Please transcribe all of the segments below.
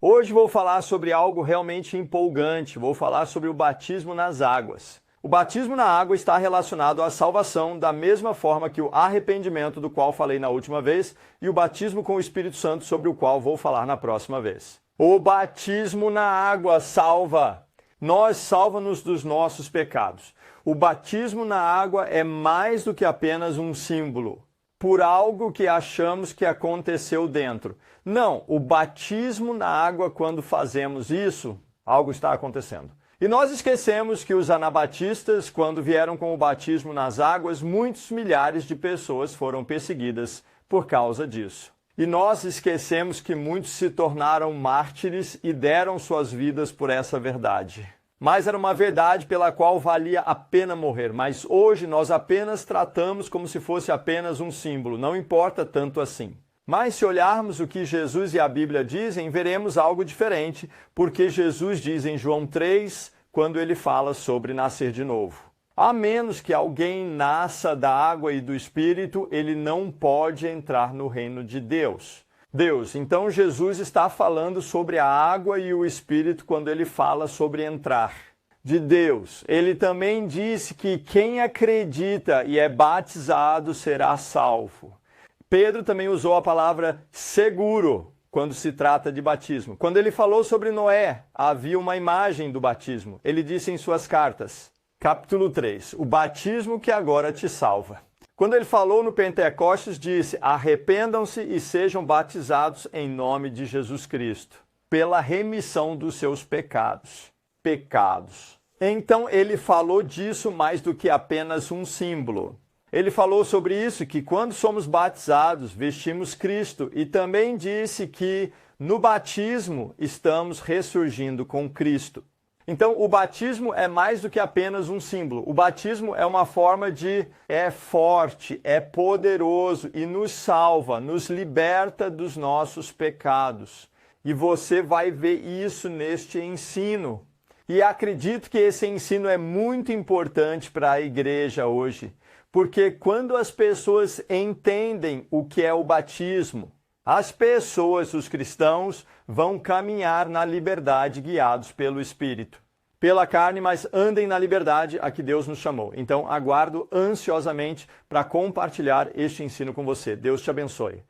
Hoje vou falar sobre algo realmente empolgante, vou falar sobre o batismo nas águas. O batismo na água está relacionado à salvação da mesma forma que o arrependimento, do qual falei na última vez, e o batismo com o Espírito Santo, sobre o qual vou falar na próxima vez. O batismo na água salva. Nós salva-nos dos nossos pecados. O batismo na água é mais do que apenas um símbolo por algo que achamos que aconteceu dentro. Não, o batismo na água, quando fazemos isso, algo está acontecendo. E nós esquecemos que os anabatistas, quando vieram com o batismo nas águas, muitos milhares de pessoas foram perseguidas por causa disso. E nós esquecemos que muitos se tornaram mártires e deram suas vidas por essa verdade. Mas era uma verdade pela qual valia a pena morrer. Mas hoje nós apenas tratamos como se fosse apenas um símbolo. Não importa tanto assim. Mas se olharmos o que Jesus e a Bíblia dizem, veremos algo diferente, porque Jesus diz em João 3, quando ele fala sobre nascer de novo. A menos que alguém nasça da água e do Espírito, ele não pode entrar no reino de Deus. Então Jesus está falando sobre a água e o Espírito quando ele fala sobre entrar de Deus. Ele também disse que quem acredita e é batizado será salvo. Pedro também usou a palavra seguro quando se trata de batismo. Quando ele falou sobre Noé, havia uma imagem do batismo. Ele disse em suas cartas, capítulo 3, o batismo que agora te salva. Quando ele falou no Pentecostes, disse, arrependam-se e sejam batizados em nome de Jesus Cristo, pela remissão dos seus pecados. Então ele falou disso mais do que apenas um símbolo. Ele falou sobre isso, que quando somos batizados, vestimos Cristo, e também disse que no batismo estamos ressurgindo com Cristo. Então, o batismo é mais do que apenas um símbolo. O batismo é uma forma de é forte, é poderoso e nos salva, nos liberta dos nossos pecados. E você vai ver isso neste ensino. E acredito que esse ensino é muito importante para a igreja hoje. Porque quando as pessoas entendem o que é o batismo, as pessoas, os cristãos, vão caminhar na liberdade guiados pelo Espírito. Pela carne, mas andem na liberdade a que Deus nos chamou. Então, aguardo ansiosamente para compartilhar este ensino com você. Deus te abençoe.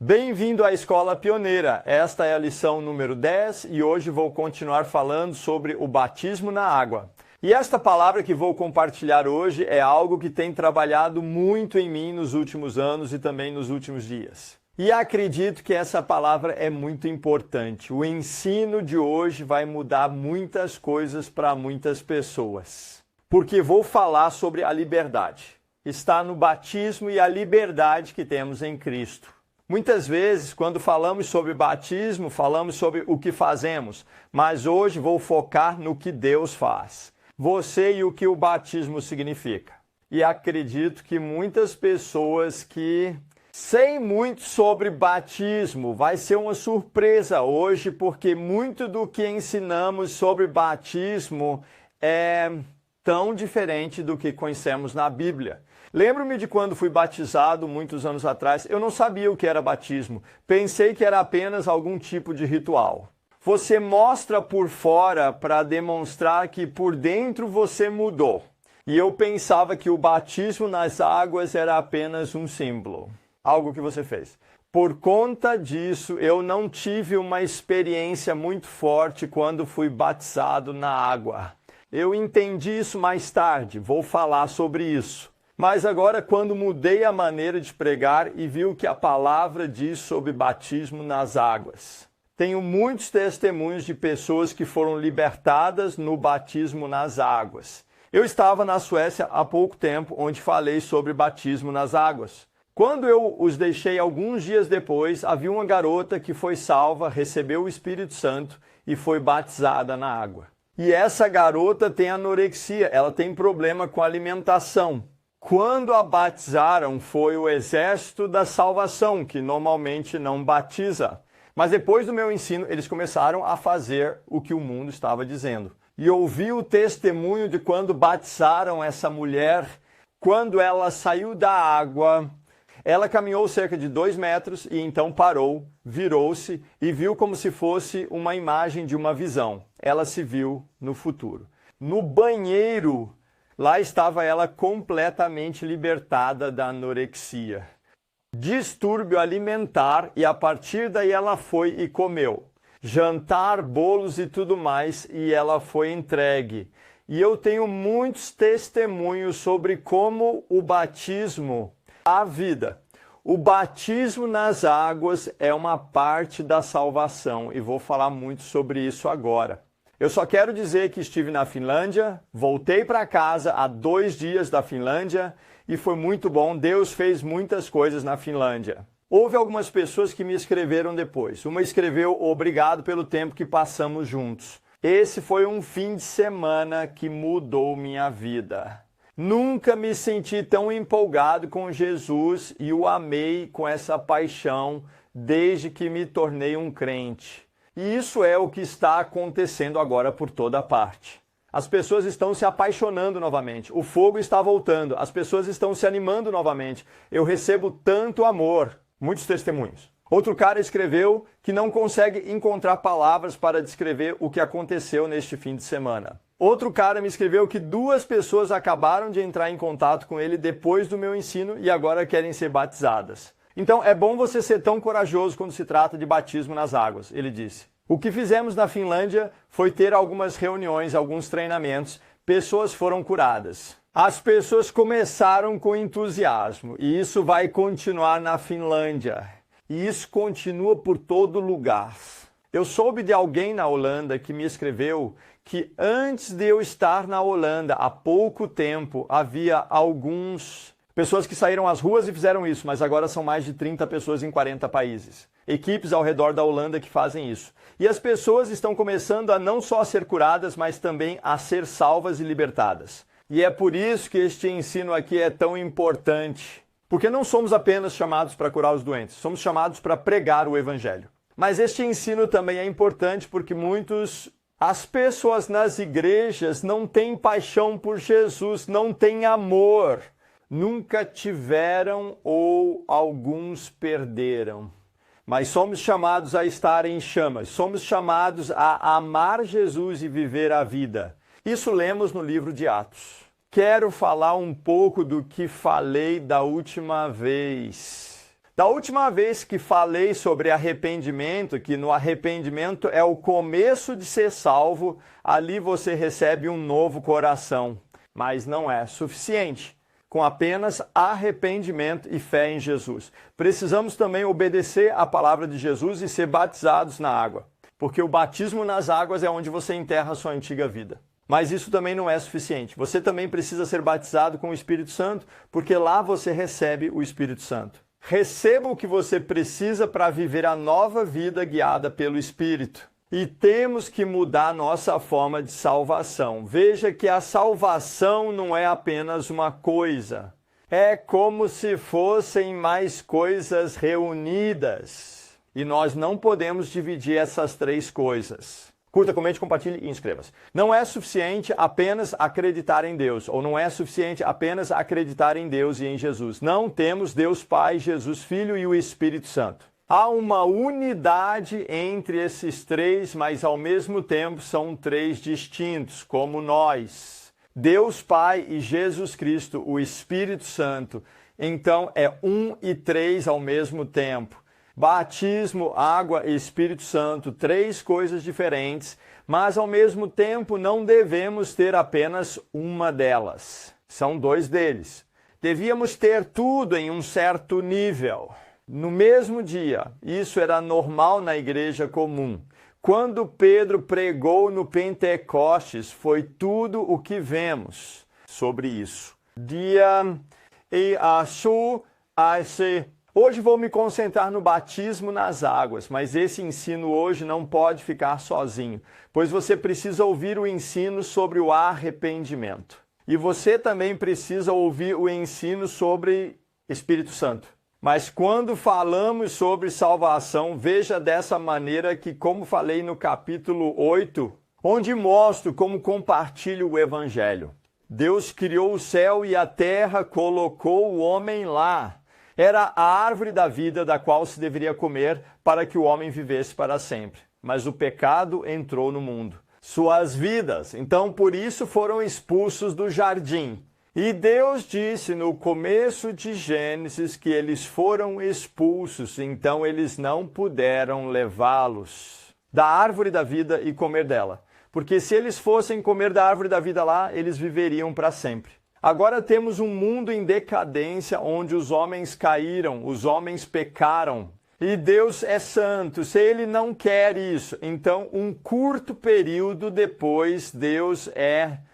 Bem-vindo à Escola Pioneira. Esta é a lição número 10 e hoje vou continuar falando sobre o batismo na água. E esta palavra que vou compartilhar hoje é algo que tem trabalhado muito em mim nos últimos anos e também nos últimos dias. E acredito que essa palavra é muito importante. O ensino de hoje vai mudar muitas coisas para muitas pessoas. Porque vou falar sobre a liberdade. Está no batismo e a liberdade que temos em Cristo. Muitas vezes, quando falamos sobre batismo, falamos sobre o que fazemos, mas hoje vou focar no que Deus faz. Você e o que o batismo significa. E acredito que muitas pessoas que sei muito sobre batismo, vai ser uma surpresa hoje, porque muito do que ensinamos sobre batismo é tão diferente do que conhecemos na Bíblia. Lembro-me de quando fui batizado muitos anos atrás, eu não sabia o que era batismo. Pensei que era apenas algum tipo de ritual. Você mostra por fora para demonstrar que por dentro você mudou. E eu pensava que o batismo nas águas era apenas um símbolo, algo que você fez. Por conta disso, eu não tive uma experiência muito forte quando fui batizado na água. Eu entendi isso mais tarde, vou falar sobre isso. Mas agora, quando mudei a maneira de pregar e vi o que a palavra diz sobre batismo nas águas, tenho muitos testemunhos de pessoas que foram libertadas no batismo nas águas. Eu estava na Suécia há pouco tempo, onde falei sobre batismo nas águas. Quando eu os deixei alguns dias depois, havia uma garota que foi salva, recebeu o Espírito Santo e foi batizada na água. E essa garota tem anorexia, ela tem problema com a alimentação. Quando a batizaram, foi o Exército da Salvação, que normalmente não batiza. Mas depois do meu ensino, eles começaram a fazer o que o mundo estava dizendo. E ouvi o testemunho de quando batizaram essa mulher, quando ela saiu da água. Ela caminhou cerca de 2 metros e então parou, virou-se e viu como se fosse uma imagem de uma visão. Ela se viu no futuro. No banheiro, lá estava ela completamente libertada da anorexia. Distúrbio alimentar, e a partir daí ela foi e comeu. Jantar, bolos e tudo mais, e ela foi entregue. E eu tenho muitos testemunhos sobre como o batismo, a vida. O batismo nas águas é uma parte da salvação, e vou falar muito sobre isso agora. Eu só quero dizer que estive na Finlândia, voltei para casa há 2 dias da Finlândia, e foi muito bom. Deus fez muitas coisas na Finlândia. Houve algumas pessoas que me escreveram depois. Uma escreveu: obrigado pelo tempo que passamos juntos. Esse foi um fim de semana que mudou minha vida. Nunca me senti tão empolgado com Jesus e o amei com essa paixão desde que me tornei um crente. E isso é o que está acontecendo agora por toda parte. As pessoas estão se apaixonando novamente, o fogo está voltando, as pessoas estão se animando novamente. Eu recebo tanto amor, muitos testemunhos. Outro cara escreveu que não consegue encontrar palavras para descrever o que aconteceu neste fim de semana. Outro cara me escreveu que 2 pessoas acabaram de entrar em contato com ele depois do meu ensino e agora querem ser batizadas. Então é bom você ser tão corajoso quando se trata de batismo nas águas, ele disse. O que fizemos na Finlândia foi ter algumas reuniões, alguns treinamentos, pessoas foram curadas. As pessoas começaram com entusiasmo e isso vai continuar na Finlândia. E isso continua por todo lugar. Eu soube de alguém na Holanda que me escreveu que antes de eu estar na Holanda, há pouco tempo, havia algumas pessoas que saíram às ruas e fizeram isso, mas agora são mais de 30 pessoas em 40 países. Equipes ao redor da Holanda que fazem isso. E as pessoas estão começando a não só ser curadas, mas também a ser salvas e libertadas. E é por isso que este ensino aqui é tão importante. Porque não somos apenas chamados para curar os doentes, somos chamados para pregar o Evangelho. Mas este ensino também é importante porque as pessoas nas igrejas não têm paixão por Jesus, não têm amor. Nunca tiveram ou alguns perderam. Mas somos chamados a estar em chamas, somos chamados a amar Jesus e viver a vida. Isso lemos no livro de Atos. Quero falar um pouco do que falei da última vez. Da última vez que falei sobre arrependimento, que no arrependimento é o começo de ser salvo, ali você recebe um novo coração. Mas não é suficiente. Com apenas arrependimento e fé em Jesus. Precisamos também obedecer à palavra de Jesus e ser batizados na água, porque o batismo nas águas é onde você enterra a sua antiga vida. Mas isso também não é suficiente. Você também precisa ser batizado com o Espírito Santo, porque lá você recebe o Espírito Santo. Receba o que você precisa para viver a nova vida guiada pelo Espírito. E temos que mudar nossa forma de salvação. Veja que a salvação não é apenas uma coisa. É como se fossem mais coisas reunidas. E nós não podemos dividir essas 3 coisas. Curta, comente, compartilhe e inscreva-se. Não é suficiente apenas acreditar em Deus, ou não é suficiente apenas acreditar em Deus e em Jesus. Não temos Deus Pai, Jesus Filho e o Espírito Santo. Há uma unidade entre esses 3, mas ao mesmo tempo são 3 distintos, como nós. Deus Pai e Jesus Cristo, o Espírito Santo. Então é 1 e 3 ao mesmo tempo. Batismo, água e Espírito Santo, 3 coisas diferentes, mas ao mesmo tempo não devemos ter apenas uma delas. São 2 deles. Devíamos ter tudo em um certo nível. no mesmo dia. Isso era normal na igreja comum. Quando Pedro pregou no Pentecostes, foi tudo o que vemos sobre isso. Hoje vou me concentrar no batismo nas águas, mas esse ensino hoje não pode ficar sozinho, pois você precisa ouvir o ensino sobre o arrependimento. E você também precisa ouvir o ensino sobre Espírito Santo. Mas quando falamos sobre salvação, veja dessa maneira que, como falei no capítulo 8, onde mostro como compartilho o Evangelho. Deus criou o céu e a terra, colocou o homem lá. Era a árvore da vida da qual se deveria comer para que o homem vivesse para sempre. Mas o pecado entrou no mundo. Suas vidas, então por isso foram expulsos do jardim. E Deus disse no começo de Gênesis que eles foram expulsos, então eles não puderam levá-los da árvore da vida e comer dela. Porque se eles fossem comer da árvore da vida lá, eles viveriam para sempre. Agora temos um mundo em decadência onde os homens caíram, os homens pecaram. E Deus é santo. Se Ele não quer isso, então um curto período depois, Deus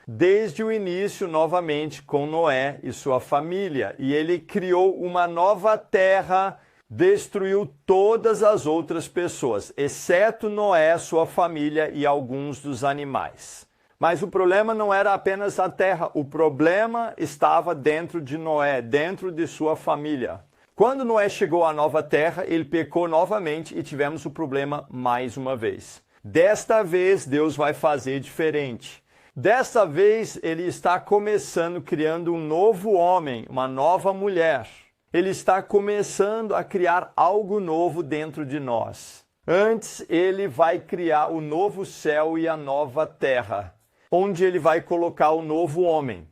desde o início novamente com Noé e sua família. E Ele criou uma nova terra, destruiu todas as outras pessoas, exceto Noé, sua família e alguns dos animais. Mas o problema não era apenas a terra, o problema estava dentro de Noé, dentro de sua família. Quando Noé chegou à nova terra, ele pecou novamente e tivemos o problema mais uma vez. Desta vez, Deus vai fazer diferente. Desta vez, ele está começando criando um novo homem, uma nova mulher. Ele está começando a criar algo novo dentro de nós. Antes, ele vai criar o novo céu e a nova terra, onde ele vai colocar o novo homem.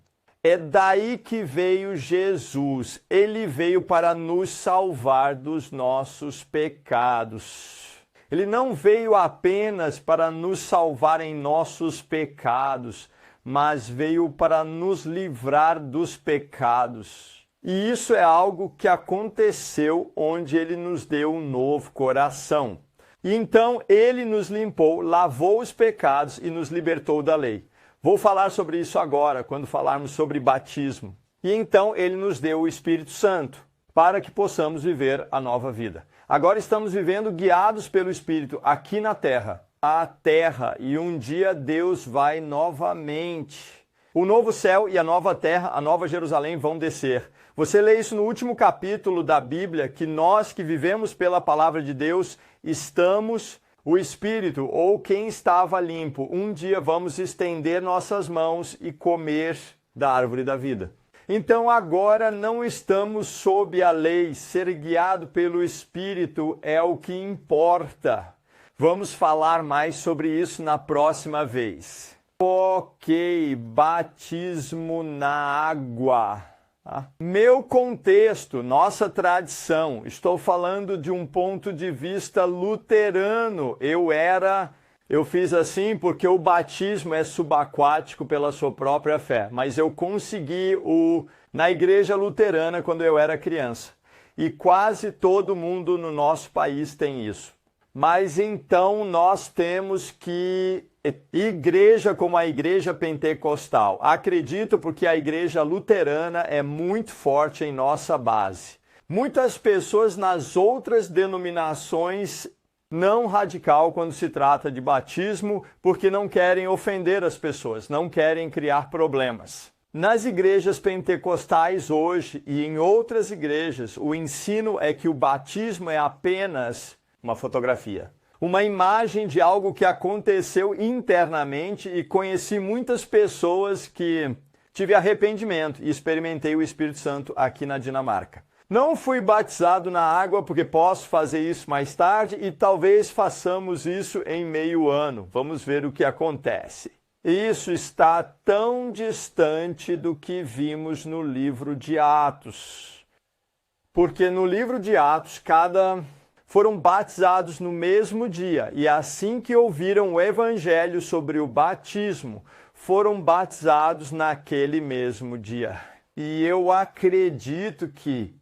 É daí que veio Jesus. Ele veio para nos salvar dos nossos pecados. Ele não veio apenas para nos salvar em nossos pecados, mas veio para nos livrar dos pecados. E isso é algo que aconteceu onde ele nos deu um novo coração. E então ele nos limpou, lavou os pecados e nos libertou da lei. Vou falar sobre isso agora, quando falarmos sobre batismo. E então ele nos deu o Espírito Santo, para que possamos viver a nova vida. Agora estamos vivendo guiados pelo Espírito aqui na terra. A terra, e um dia Deus vai novamente. O novo céu e a nova terra, a nova Jerusalém vão descer. Você lê isso no último capítulo da Bíblia, que nós que vivemos pela palavra de Deus, estamos... O Espírito, ou quem estava limpo, um dia vamos estender nossas mãos e comer da árvore da vida. Então agora não estamos sob a lei, ser guiado pelo Espírito é o que importa. Vamos falar mais sobre isso na próxima vez. Ok, batismo na água. Meu contexto, nossa tradição, estou falando de um ponto de vista luterano. Eu fiz assim porque o batismo é subaquático pela sua própria fé, mas eu consegui na igreja luterana quando eu era criança. E quase todo mundo no nosso país tem isso. Mas então nós temos que... Igreja como a igreja pentecostal. Acredito porque a igreja luterana é muito forte em nossa base. Muitas pessoas nas outras denominações não radical quando se trata de batismo, porque não querem ofender as pessoas, não querem criar problemas. Nas igrejas pentecostais hoje e em outras igrejas, o ensino é que o batismo é apenas uma fotografia. Uma imagem de algo que aconteceu internamente e conheci muitas pessoas que tive arrependimento e experimentei o Espírito Santo aqui na Dinamarca. Não fui batizado na água porque posso fazer isso mais tarde e talvez façamos isso em meio ano. Vamos ver o que acontece. Isso está tão distante do que vimos no livro de Atos. Porque no livro de Atos, foram batizados no mesmo dia, e assim que ouviram o evangelho sobre o batismo, foram batizados naquele mesmo dia. E eu acredito que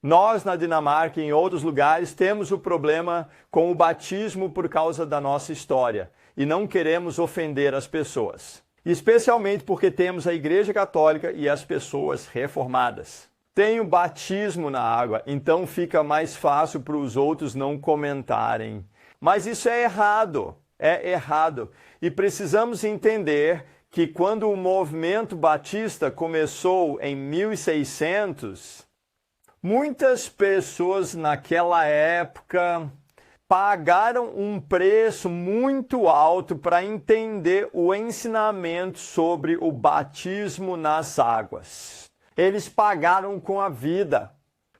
Nós, na Dinamarca e em outros lugares, temos o problema com o batismo por causa da nossa história e não queremos ofender as pessoas. Especialmente porque temos a Igreja Católica e as pessoas reformadas. Tem o batismo na água, então fica mais fácil para os outros não comentarem. Mas isso é errado. E precisamos entender que quando o movimento batista começou em 1600, muitas pessoas naquela época pagaram um preço muito alto para entender o ensinamento sobre o batismo nas águas. Eles pagaram com a vida.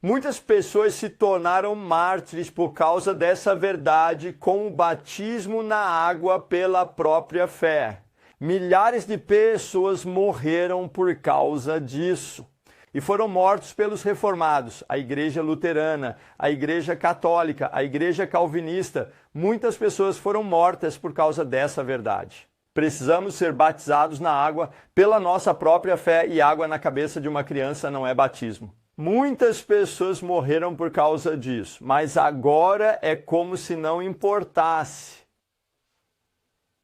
Muitas pessoas se tornaram mártires por causa dessa verdade com o batismo na água pela própria fé. Milhares de pessoas morreram por causa disso. E foram mortos pelos reformados, a Igreja Luterana, a Igreja Católica, a Igreja Calvinista. Muitas pessoas foram mortas por causa dessa verdade. Precisamos ser batizados na água pela nossa própria fé e água na cabeça de uma criança não é batismo. Muitas pessoas morreram por causa disso, mas agora é como se não importasse.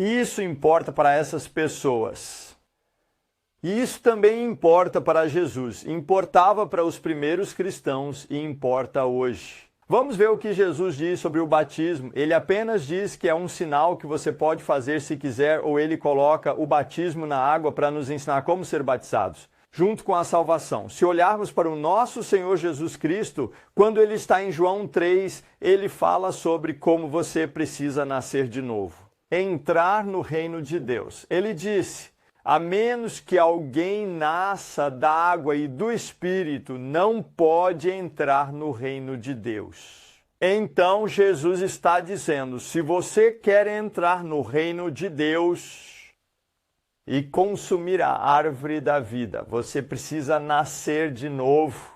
Isso importa para essas pessoas. E isso também importa para Jesus. Importava para os primeiros cristãos e importa hoje. Vamos ver o que Jesus diz sobre o batismo. Ele apenas diz que é um sinal que você pode fazer se quiser, ou ele coloca o batismo na água para nos ensinar como ser batizados, junto com a salvação. Se olharmos para o nosso Senhor Jesus Cristo, quando ele está em João 3, ele fala sobre como você precisa nascer de novo. Entrar no reino de Deus. Ele disse: a menos que alguém nasça da água e do Espírito, não pode entrar no reino de Deus. Então Jesus está dizendo, se você quer entrar no reino de Deus e consumir a árvore da vida, você precisa nascer de novo,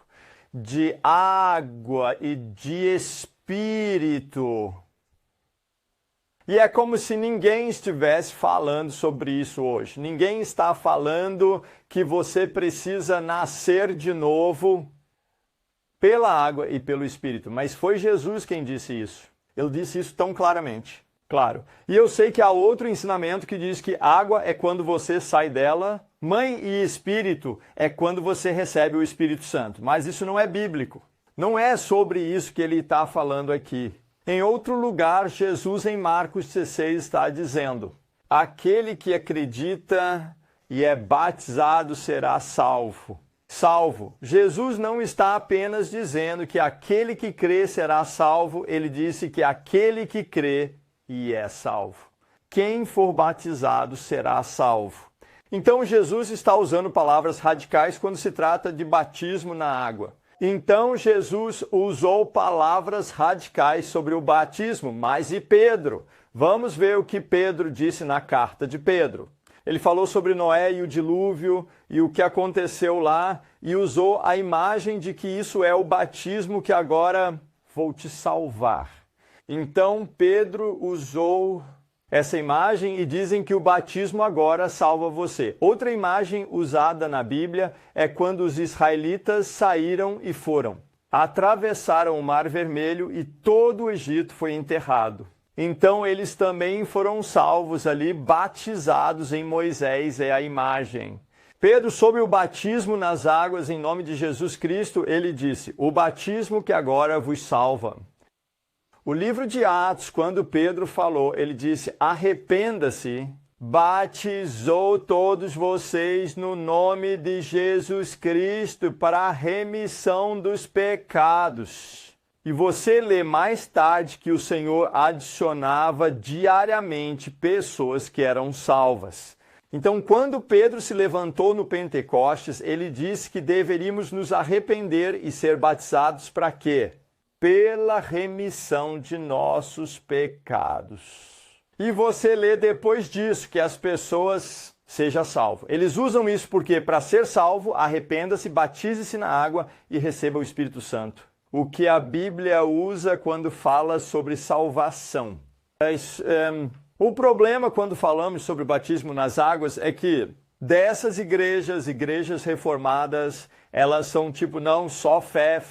de água e de Espírito. E é como se ninguém estivesse falando sobre isso hoje. Ninguém está falando que você precisa nascer de novo pela água e pelo Espírito. Mas foi Jesus quem disse isso. Ele disse isso tão claramente. Claro. E eu sei que há outro ensinamento que diz que água é quando você sai dela, mãe e Espírito é quando você recebe o Espírito Santo. Mas isso não é bíblico. Não é sobre isso que ele está falando aqui. Em outro lugar, Jesus em Marcos 16 está dizendo: aquele que acredita e é batizado será salvo. Salvo. Jesus não está apenas dizendo que aquele que crê será salvo, ele disse que aquele que crê e é salvo. Quem for batizado será salvo. Então Jesus está usando palavras radicais quando se trata de batismo na água. Então Jesus usou palavras radicais sobre o batismo, mas e Pedro? Vamos ver o que Pedro disse na carta de Pedro. Ele falou sobre Noé e o dilúvio e o que aconteceu lá e usou a imagem de que isso é o batismo que agora vou te salvar. Então Pedro usou essa imagem e dizem que o batismo agora salva você. Outra imagem usada na Bíblia é quando os israelitas saíram e foram. Atravessaram o Mar Vermelho e todo o Egito foi enterrado. Então eles também foram salvos ali, batizados em Moisés, é a imagem. Pedro, sobre o batismo nas águas em nome de Jesus Cristo, ele disse: o batismo que agora vos salva. O livro de Atos, quando Pedro falou, ele disse: arrependa-se, batizou todos vocês no nome de Jesus Cristo para a remissão dos pecados. E você lê mais tarde que o Senhor adicionava diariamente pessoas que eram salvas. Então, quando Pedro se levantou no Pentecostes, ele disse que deveríamos nos arrepender e ser batizados para quê? Pela remissão de nossos pecados. E você lê depois disso que as pessoas sejam salvas. Eles usam isso porque para ser salvo, arrependa-se, batize-se na água e receba o Espírito Santo. O que a Bíblia usa quando fala sobre salvação. O problema quando falamos sobre o batismo nas águas é que dessas igrejas reformadas, elas são tipo, não, só fé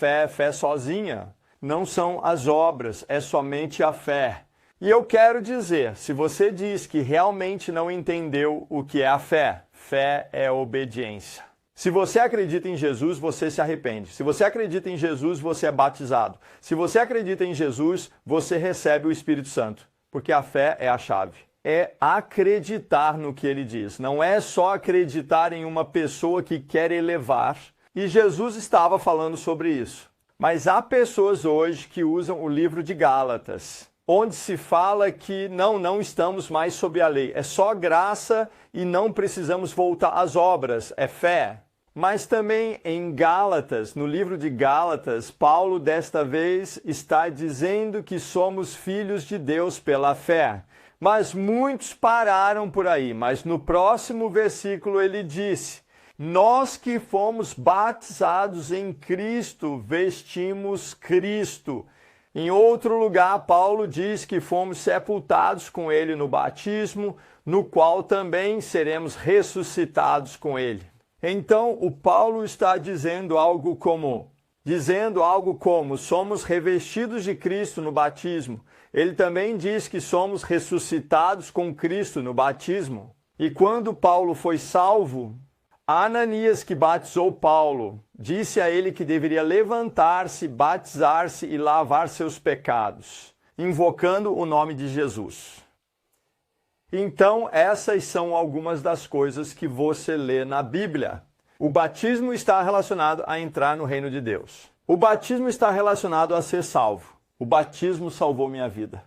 sozinha. Não são as obras, é somente a fé. E eu quero dizer, se você diz que realmente não entendeu o que é a fé, fé é obediência. Se você acredita em Jesus, você se arrepende. Se você acredita em Jesus, você é batizado. Se você acredita em Jesus, você recebe o Espírito Santo, porque a fé é a chave. É acreditar no que ele diz. Não é só acreditar em uma pessoa que quer elevar. E Jesus estava falando sobre isso. Mas há pessoas hoje que usam o livro de Gálatas, onde se fala que não estamos mais sob a lei. É só graça e não precisamos voltar às obras, é fé. Mas também em Gálatas, no livro de Gálatas, Paulo desta vez está dizendo que somos filhos de Deus pela fé. Mas muitos pararam por aí. Mas no próximo versículo ele disse: nós que fomos batizados em Cristo, vestimos Cristo. Em outro lugar, Paulo diz que fomos sepultados com ele no batismo, no qual também seremos ressuscitados com ele. Então, o Paulo está dizendo algo como, somos revestidos de Cristo no batismo. Ele também diz que somos ressuscitados com Cristo no batismo. E quando Paulo foi salvo, Ananias, que batizou Paulo, disse a ele que deveria levantar-se, batizar-se e lavar seus pecados, invocando o nome de Jesus. Então, essas são algumas das coisas que você lê na Bíblia. O batismo está relacionado a entrar no reino de Deus. O batismo está relacionado a ser salvo. O batismo salvou minha vida.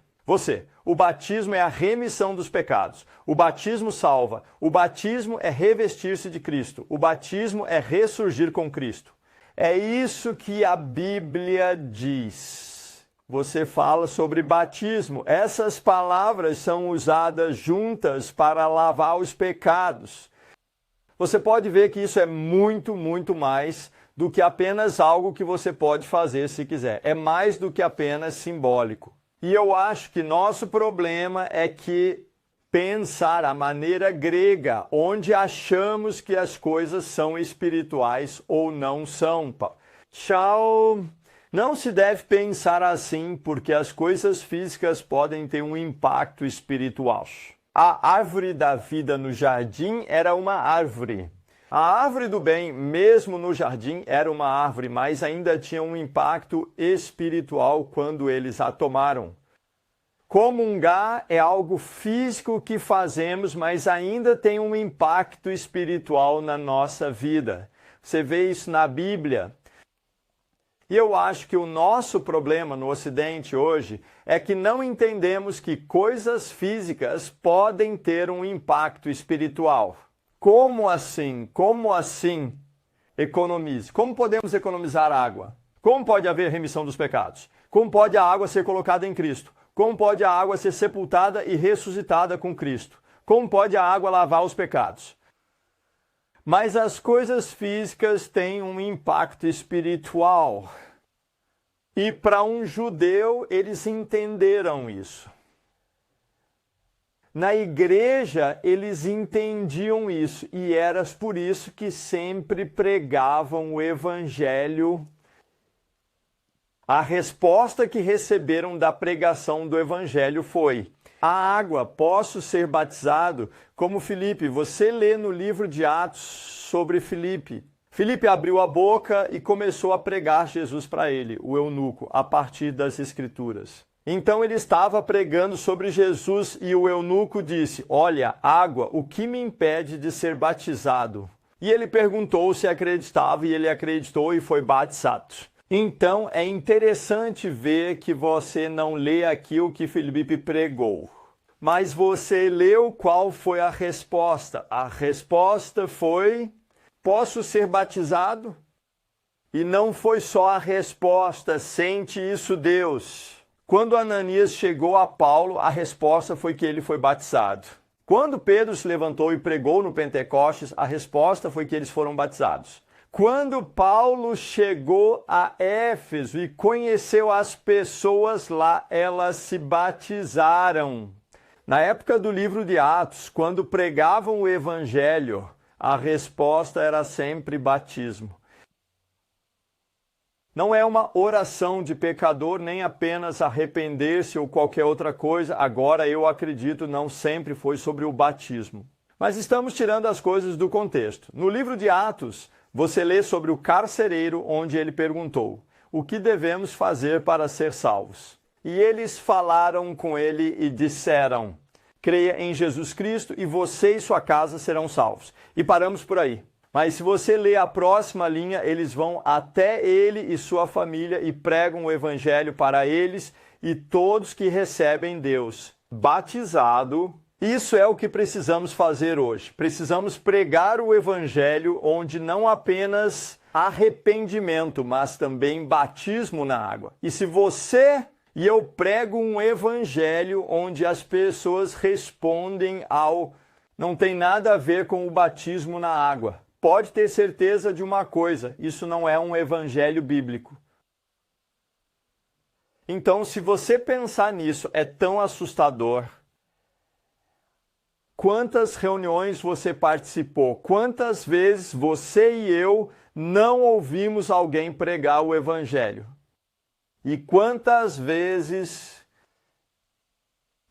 O batismo é a remissão dos pecados. O batismo salva. O batismo é revestir-se de Cristo. O batismo é ressurgir com Cristo. É isso que a Bíblia diz. Você fala sobre batismo. Essas palavras são usadas juntas para lavar os pecados. Você pode ver que isso é muito, muito mais do que apenas algo que você pode fazer se quiser. É mais do que apenas simbólico. E eu acho que nosso problema é que pensar a maneira grega, onde achamos que as coisas são espirituais ou não são. Tchau! Não se deve pensar assim, porque as coisas físicas podem ter um impacto espiritual. A árvore da vida no jardim era uma árvore. A árvore do bem, mesmo no jardim, era uma árvore, mas ainda tinha um impacto espiritual quando eles a tomaram. Comungar é algo físico que fazemos, mas ainda tem um impacto espiritual na nossa vida. Você vê isso na Bíblia. E eu acho que o nosso problema no Ocidente hoje é que não entendemos que coisas físicas podem ter um impacto espiritual. Como assim? Como assim economize? Como podemos economizar água? Como pode haver remissão dos pecados? Como pode a água ser colocada em Cristo? Como pode a água ser sepultada e ressuscitada com Cristo? Como pode a água lavar os pecados? Mas as coisas físicas têm um impacto espiritual. E para um judeu, eles entenderam isso. Na igreja, eles entendiam isso, e era por isso que sempre pregavam o evangelho. A resposta que receberam da pregação do evangelho foi: a água, posso ser batizado? Como Filipe, você lê no livro de Atos sobre Filipe. Filipe abriu a boca e começou a pregar Jesus para ele, o eunuco, a partir das Escrituras. Então ele estava pregando sobre Jesus e o eunuco disse: olha, água, o que me impede de ser batizado? E ele perguntou se acreditava e ele acreditou e foi batizado. Então é interessante ver que você não lê aqui o que Filipe pregou, mas você leu qual foi a resposta. A resposta foi: posso ser batizado? E não foi só a resposta, sente isso Deus. Quando Ananias chegou a Paulo, a resposta foi que ele foi batizado. Quando Pedro se levantou e pregou no Pentecostes, a resposta foi que eles foram batizados. Quando Paulo chegou a Éfeso e conheceu as pessoas lá, elas se batizaram. Na época do livro de Atos, quando pregavam o evangelho, A resposta era sempre batismo. Não é uma oração de pecador, nem apenas arrepender-se ou qualquer outra coisa. Agora, eu acredito, não sempre foi sobre o batismo. Mas estamos tirando as coisas do contexto. No livro de Atos, você lê sobre o carcereiro, onde ele perguntou: o que devemos fazer para ser salvos? E eles falaram com ele e disseram: creia em Jesus Cristo e você e sua casa serão salvos. E paramos por aí. Mas se você ler a próxima linha, eles vão até ele e sua família e pregam o evangelho para eles e todos que recebem Deus batizado. Isso é o que precisamos fazer hoje. Precisamos pregar o evangelho onde não apenas arrependimento, mas também batismo na água. E se você e eu prego um evangelho onde as pessoas respondem ao não tem nada a ver com o batismo na água. Pode ter certeza de uma coisa, isso não é um evangelho bíblico. Então, se você pensar nisso, é tão assustador. Quantas reuniões você participou? Quantas vezes você e eu não ouvimos alguém pregar o evangelho? E quantas vezes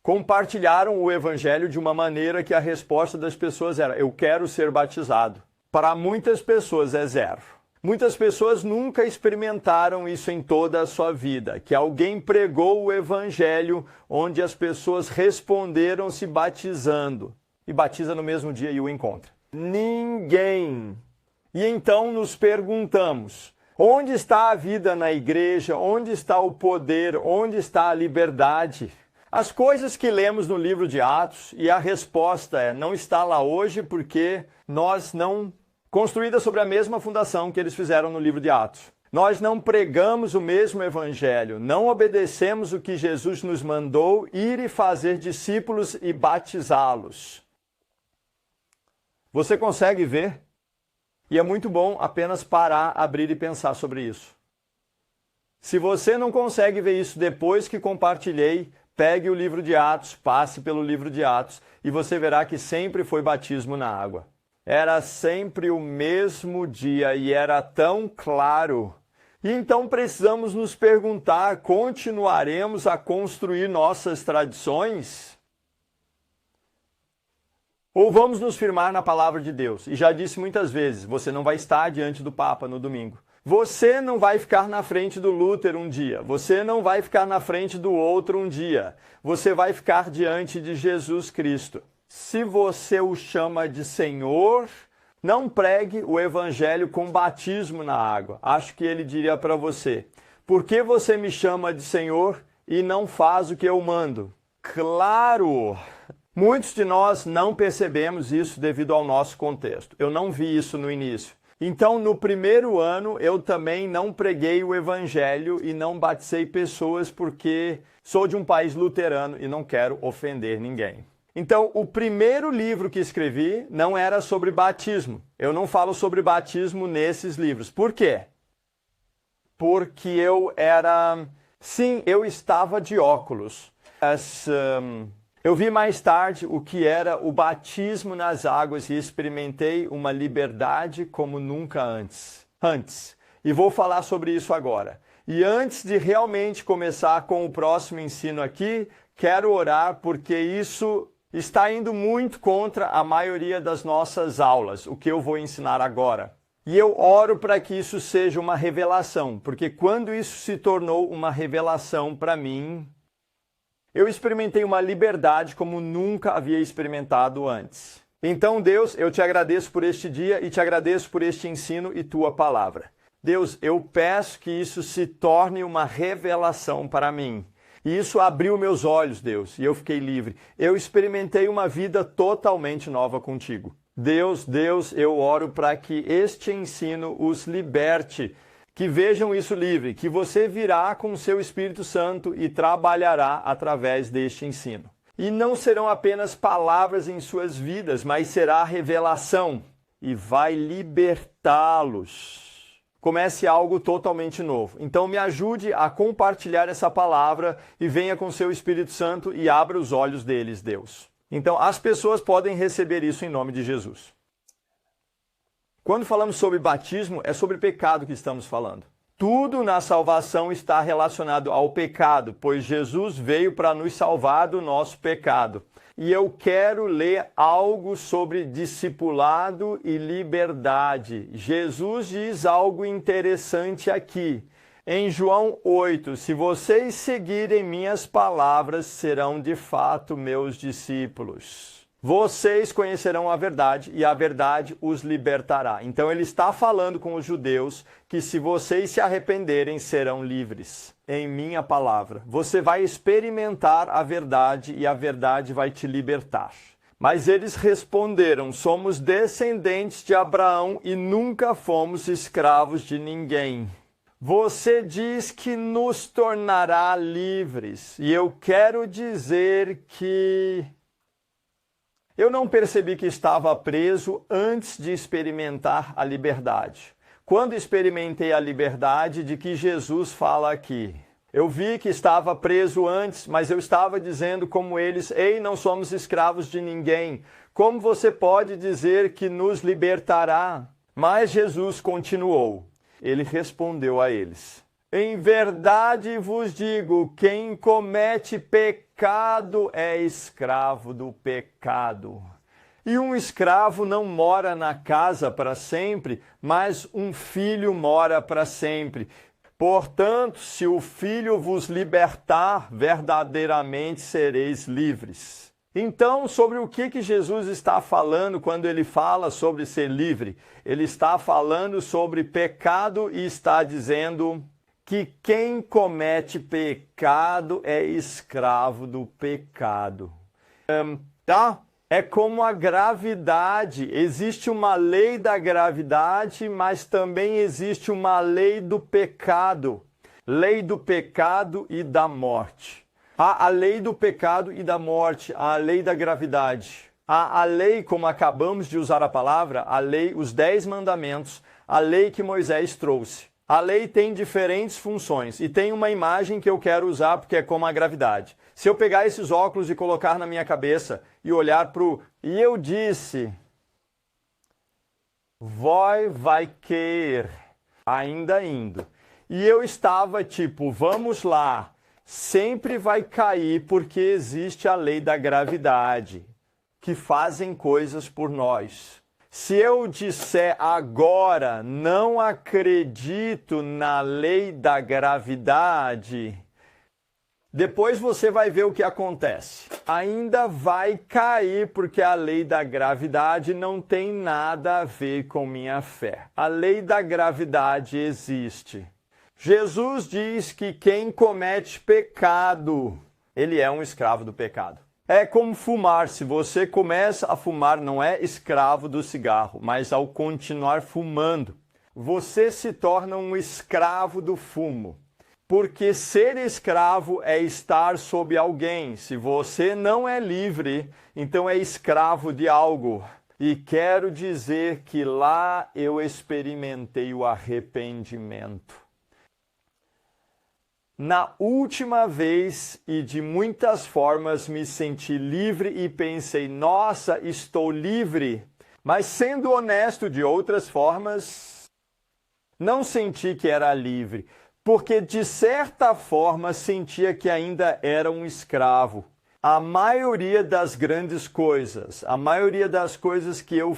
compartilharam o evangelho de uma maneira que a resposta das pessoas era: eu quero ser batizado. Para muitas pessoas é zero. Muitas pessoas nunca experimentaram isso em toda a sua vida, que alguém pregou o evangelho onde as pessoas responderam se batizando. E batiza no mesmo dia e o encontra. Ninguém. E então nos perguntamos: onde está a vida na igreja? Onde está o poder? Onde está a liberdade? As coisas que lemos no livro de Atos, e a resposta é: não está lá hoje porque nós não... construída sobre a mesma fundação que eles fizeram no livro de Atos. Nós não pregamos o mesmo evangelho, não obedecemos o que Jesus nos mandou, ir e fazer discípulos e batizá-los. Você consegue ver? E é muito bom apenas parar, abrir e pensar sobre isso. Se você não consegue ver isso depois que compartilhei, pegue o livro de Atos, passe pelo livro de Atos e você verá que sempre foi batismo na água. Era sempre o mesmo dia e era tão claro. E então precisamos nos perguntar: continuaremos a construir nossas tradições? Ou vamos nos firmar na palavra de Deus? E já disse muitas vezes, você não vai estar diante do Papa no domingo. Você não vai ficar na frente do Lutero um dia. Você não vai ficar na frente do outro um dia. Você vai ficar diante de Jesus Cristo. Se você o chama de Senhor, não pregue o evangelho com batismo na água. Acho que ele diria para você: por que você me chama de Senhor e não faz o que eu mando? Claro! Muitos de nós não percebemos isso devido ao nosso contexto. Eu não vi isso no início. Então, no primeiro ano, eu também não preguei o evangelho e não batizei pessoas porque sou de um país luterano e não quero ofender ninguém. Então, o primeiro livro que escrevi não era sobre batismo. Eu não falo sobre batismo nesses livros. Por quê? Porque eu era... Sim, eu estava de óculos. Eu vi mais tarde o que era o batismo nas águas e experimentei uma liberdade como nunca antes. E vou falar sobre isso agora. E antes de realmente começar com o próximo ensino aqui, quero orar porque isso está indo muito contra a maioria das nossas aulas, o que eu vou ensinar agora. E eu oro para que isso seja uma revelação, porque quando isso se tornou uma revelação para mim, eu experimentei uma liberdade como nunca havia experimentado antes. Então, Deus, eu te agradeço por este dia e te agradeço por este ensino e tua palavra. Deus, eu peço que isso se torne uma revelação para mim. E isso abriu meus olhos, Deus, e eu fiquei livre. Eu experimentei uma vida totalmente nova contigo. Deus, eu oro para que este ensino os liberte, que vejam isso livre, que você virá com o seu Espírito Santo e trabalhará através deste ensino. E não serão apenas palavras em suas vidas, mas será revelação e vai libertá-los. Comece algo totalmente novo. Então me ajude a compartilhar essa palavra e venha com seu Espírito Santo e abra os olhos deles, Deus. Então as pessoas podem receber isso em nome de Jesus. Quando falamos sobre batismo, é sobre pecado que estamos falando. Tudo na salvação está relacionado ao pecado, pois Jesus veio para nos salvar do nosso pecado. E eu quero ler algo sobre discipulado e liberdade. Jesus diz algo interessante aqui. Em João 8, se vocês seguirem minhas palavras, serão de fato meus discípulos. Vocês conhecerão a verdade e a verdade os libertará. Então ele está falando com os judeus que se vocês se arrependerem, serão livres. Em minha palavra. Você vai experimentar a verdade e a verdade vai te libertar. Mas eles responderam, somos descendentes de Abraão e nunca fomos escravos de ninguém. Você diz que nos tornará livres. E eu quero dizer que eu não percebi que estava preso antes de experimentar a liberdade. Quando experimentei a liberdade de que Jesus fala aqui, eu vi que estava preso antes, mas eu estava dizendo como eles, ei, não somos escravos de ninguém. Como você pode dizer que nos libertará? Mas Jesus continuou. Ele respondeu a eles. Em verdade vos digo, quem comete pecado é escravo do pecado. E um escravo não mora na casa para sempre, mas um filho mora para sempre. Portanto, se o filho vos libertar, verdadeiramente sereis livres. Então, sobre o que Jesus está falando quando ele fala sobre ser livre? Ele está falando sobre pecado e está dizendo que quem comete pecado é escravo do pecado. É como a gravidade. Existe uma lei da gravidade, mas também existe uma lei do pecado. Lei do pecado e da morte. Há a lei do pecado e da morte, há a lei da gravidade. Há a lei, como acabamos de usar a palavra, a lei, os 10 mandamentos, a lei que Moisés trouxe. A lei tem diferentes funções e tem uma imagem que eu quero usar porque é como a gravidade. Se eu pegar esses óculos e colocar na minha cabeça e olhar para o... E eu disse, vai cair, ainda indo. E eu estava tipo, vamos lá, sempre vai cair porque existe a lei da gravidade, que fazem coisas por nós. Se eu disser agora, não acredito na lei da gravidade, depois você vai ver o que acontece. Ainda vai cair porque a lei da gravidade não tem nada a ver com minha fé. A lei da gravidade existe. Jesus diz que quem comete pecado, ele é um escravo do pecado. É como fumar. Se você começa a fumar, não é escravo do cigarro, mas ao continuar fumando, você se torna um escravo do fumo. Porque ser escravo é estar sob alguém. Se você não é livre, então é escravo de algo. E quero dizer que lá eu experimentei o arrependimento. Na última vez e de muitas formas me senti livre e pensei, nossa, estou livre. Mas sendo honesto de outras formas, não senti que era livre, porque de certa forma sentia que ainda era um escravo. A maioria das grandes coisas, a maioria das coisas que eu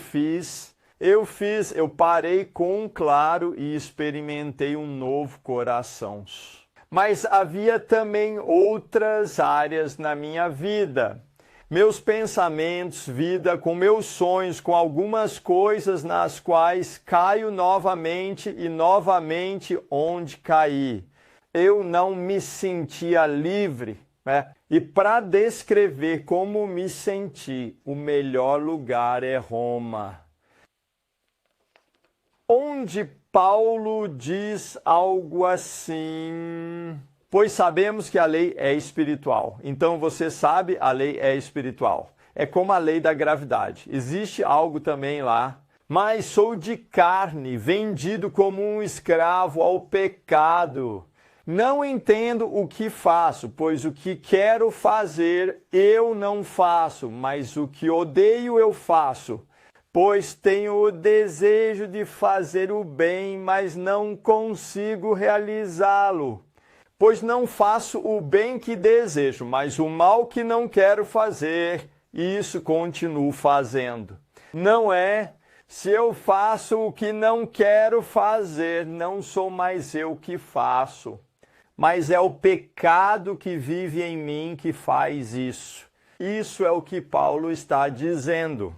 parei com um claro e experimentei um novo coração. Mas havia também outras áreas na minha vida. Meus pensamentos, vida, com meus sonhos, com algumas coisas nas quais caio novamente e novamente onde caí. Eu não me sentia livre, né? E para descrever como me senti, o melhor lugar é Roma. Onde Paulo diz algo assim, pois sabemos que a lei é espiritual. Então você sabe, a lei é espiritual. É como a lei da gravidade. Existe algo também lá. Mas sou de carne, vendido como um escravo ao pecado. Não entendo o que faço, pois o que quero fazer eu não faço, mas o que odeio eu faço. Pois tenho o desejo de fazer o bem, mas não consigo realizá-lo. Pois não faço o bem que desejo, mas o mal que não quero fazer, isso continuo fazendo. Não é, se eu faço o que não quero fazer, não sou mais eu que faço, mas é o pecado que vive em mim que faz isso. Isso é o que Paulo está dizendo.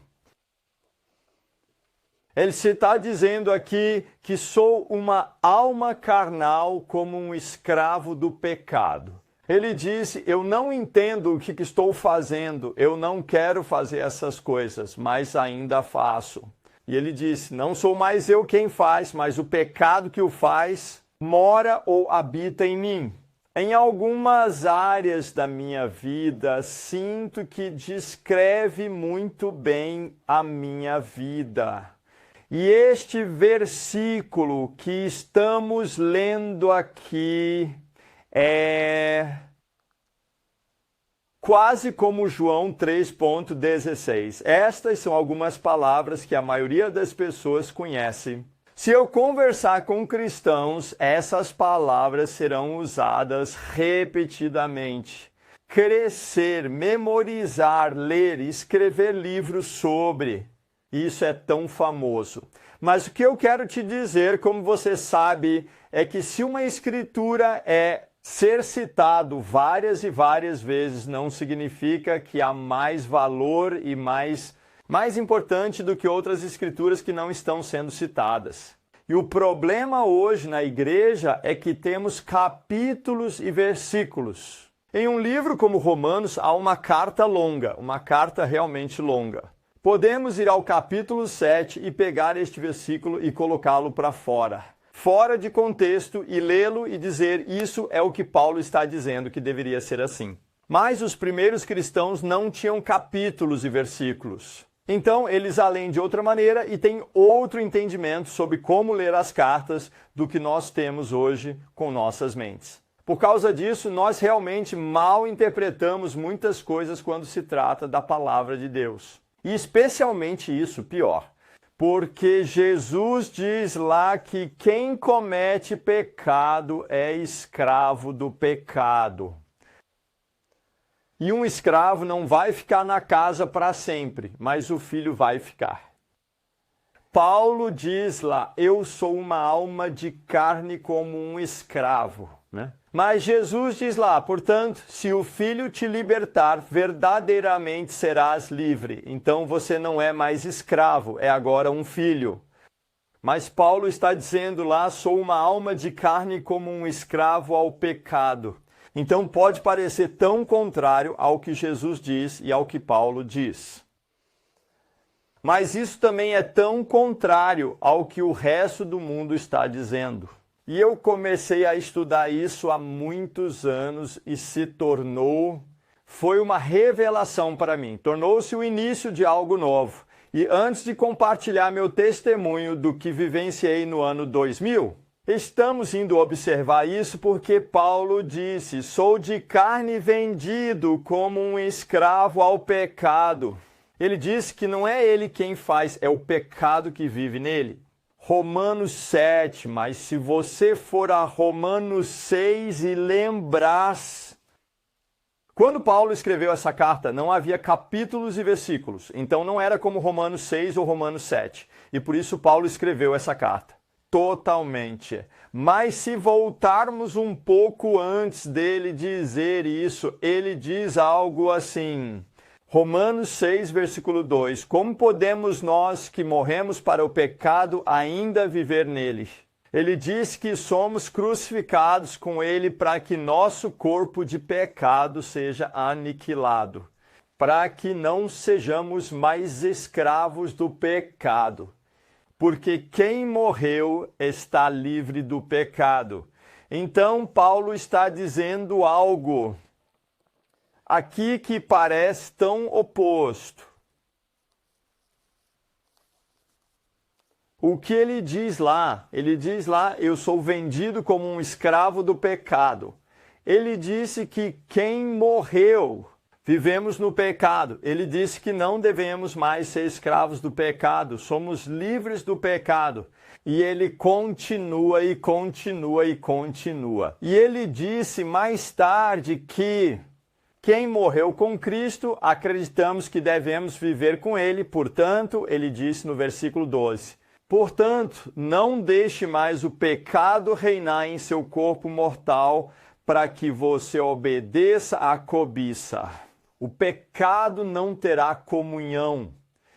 Ele se está dizendo aqui que sou uma alma carnal como um escravo do pecado. Ele disse, eu não entendo o que estou fazendo, eu não quero fazer essas coisas, mas ainda faço. E ele disse, não sou mais eu quem faz, mas o pecado que o faz mora ou habita em mim. Em algumas áreas da minha vida, sinto que descreve muito bem a minha vida. E este versículo que estamos lendo aqui é quase como João 3,16. Estas são algumas palavras que a maioria das pessoas conhece. Se eu conversar com cristãos, essas palavras serão usadas repetidamente. Crescer, memorizar, ler, escrever livros sobre. Isso é tão famoso. Mas o que eu quero te dizer, como você sabe, é que se uma escritura é ser citado várias e várias vezes, não significa que há mais valor e mais importante do que outras escrituras que não estão sendo citadas. E o problema hoje na igreja é que temos capítulos e versículos. Em um livro como Romanos há uma carta longa, uma carta realmente longa. Podemos ir ao capítulo 7 e pegar este versículo e colocá-lo para fora de contexto e lê-lo e dizer isso é o que Paulo está dizendo que deveria ser assim. Mas os primeiros cristãos não tinham capítulos e versículos. Então, eles além de outra maneira e têm outro entendimento sobre como ler as cartas do que nós temos hoje com nossas mentes. Por causa disso, nós realmente mal interpretamos muitas coisas quando se trata da palavra de Deus. E especialmente isso, pior, porque Jesus diz lá que quem comete pecado é escravo do pecado. E um escravo não vai ficar na casa para sempre, mas o filho vai ficar. Paulo diz lá, eu sou uma alma de carne como um escravo, né? Mas Jesus diz lá, portanto, se o Filho te libertar, verdadeiramente serás livre. Então você não é mais escravo, é agora um filho. Mas Paulo está dizendo lá, sou uma alma de carne como um escravo ao pecado. Então pode parecer tão contrário ao que Jesus diz e ao que Paulo diz. Mas isso também é tão contrário ao que o resto do mundo está dizendo. E eu comecei a estudar isso há muitos anos e foi uma revelação para mim. Tornou-se o início de algo novo. E antes de compartilhar meu testemunho do que vivenciei no ano 2000, estamos indo observar isso porque Paulo disse, sou de carne vendido como um escravo ao pecado. Ele disse que não é ele quem faz, é o pecado que vive nele. Romanos 7, mas se você for a Romanos 6 e lembrar... Quando Paulo escreveu essa carta, não havia capítulos e versículos, então não era como Romanos 6 ou Romanos 7. E por isso Paulo escreveu essa carta. Totalmente. Mas se voltarmos um pouco antes dele dizer isso, ele diz algo assim... Romanos 6, versículo 2. Como podemos nós que morremos para o pecado ainda viver nele? Ele diz que somos crucificados com ele para que nosso corpo de pecado seja aniquilado, para que não sejamos mais escravos do pecado. Porque quem morreu está livre do pecado. Então Paulo está dizendo algo aqui que parece tão oposto. O que ele diz lá? Ele diz lá, eu sou vendido como um escravo do pecado. Ele disse que quem morreu Vivemos no pecado. Ele disse que não devemos mais ser escravos do pecado. Somos livres do pecado. E ele continua e continua e continua. E ele disse mais tarde que quem morreu com Cristo, acreditamos que devemos viver com ele. Portanto, ele disse no versículo 12, portanto, não deixe mais o pecado reinar em seu corpo mortal para que você obedeça à cobiça. O pecado não terá comunhão,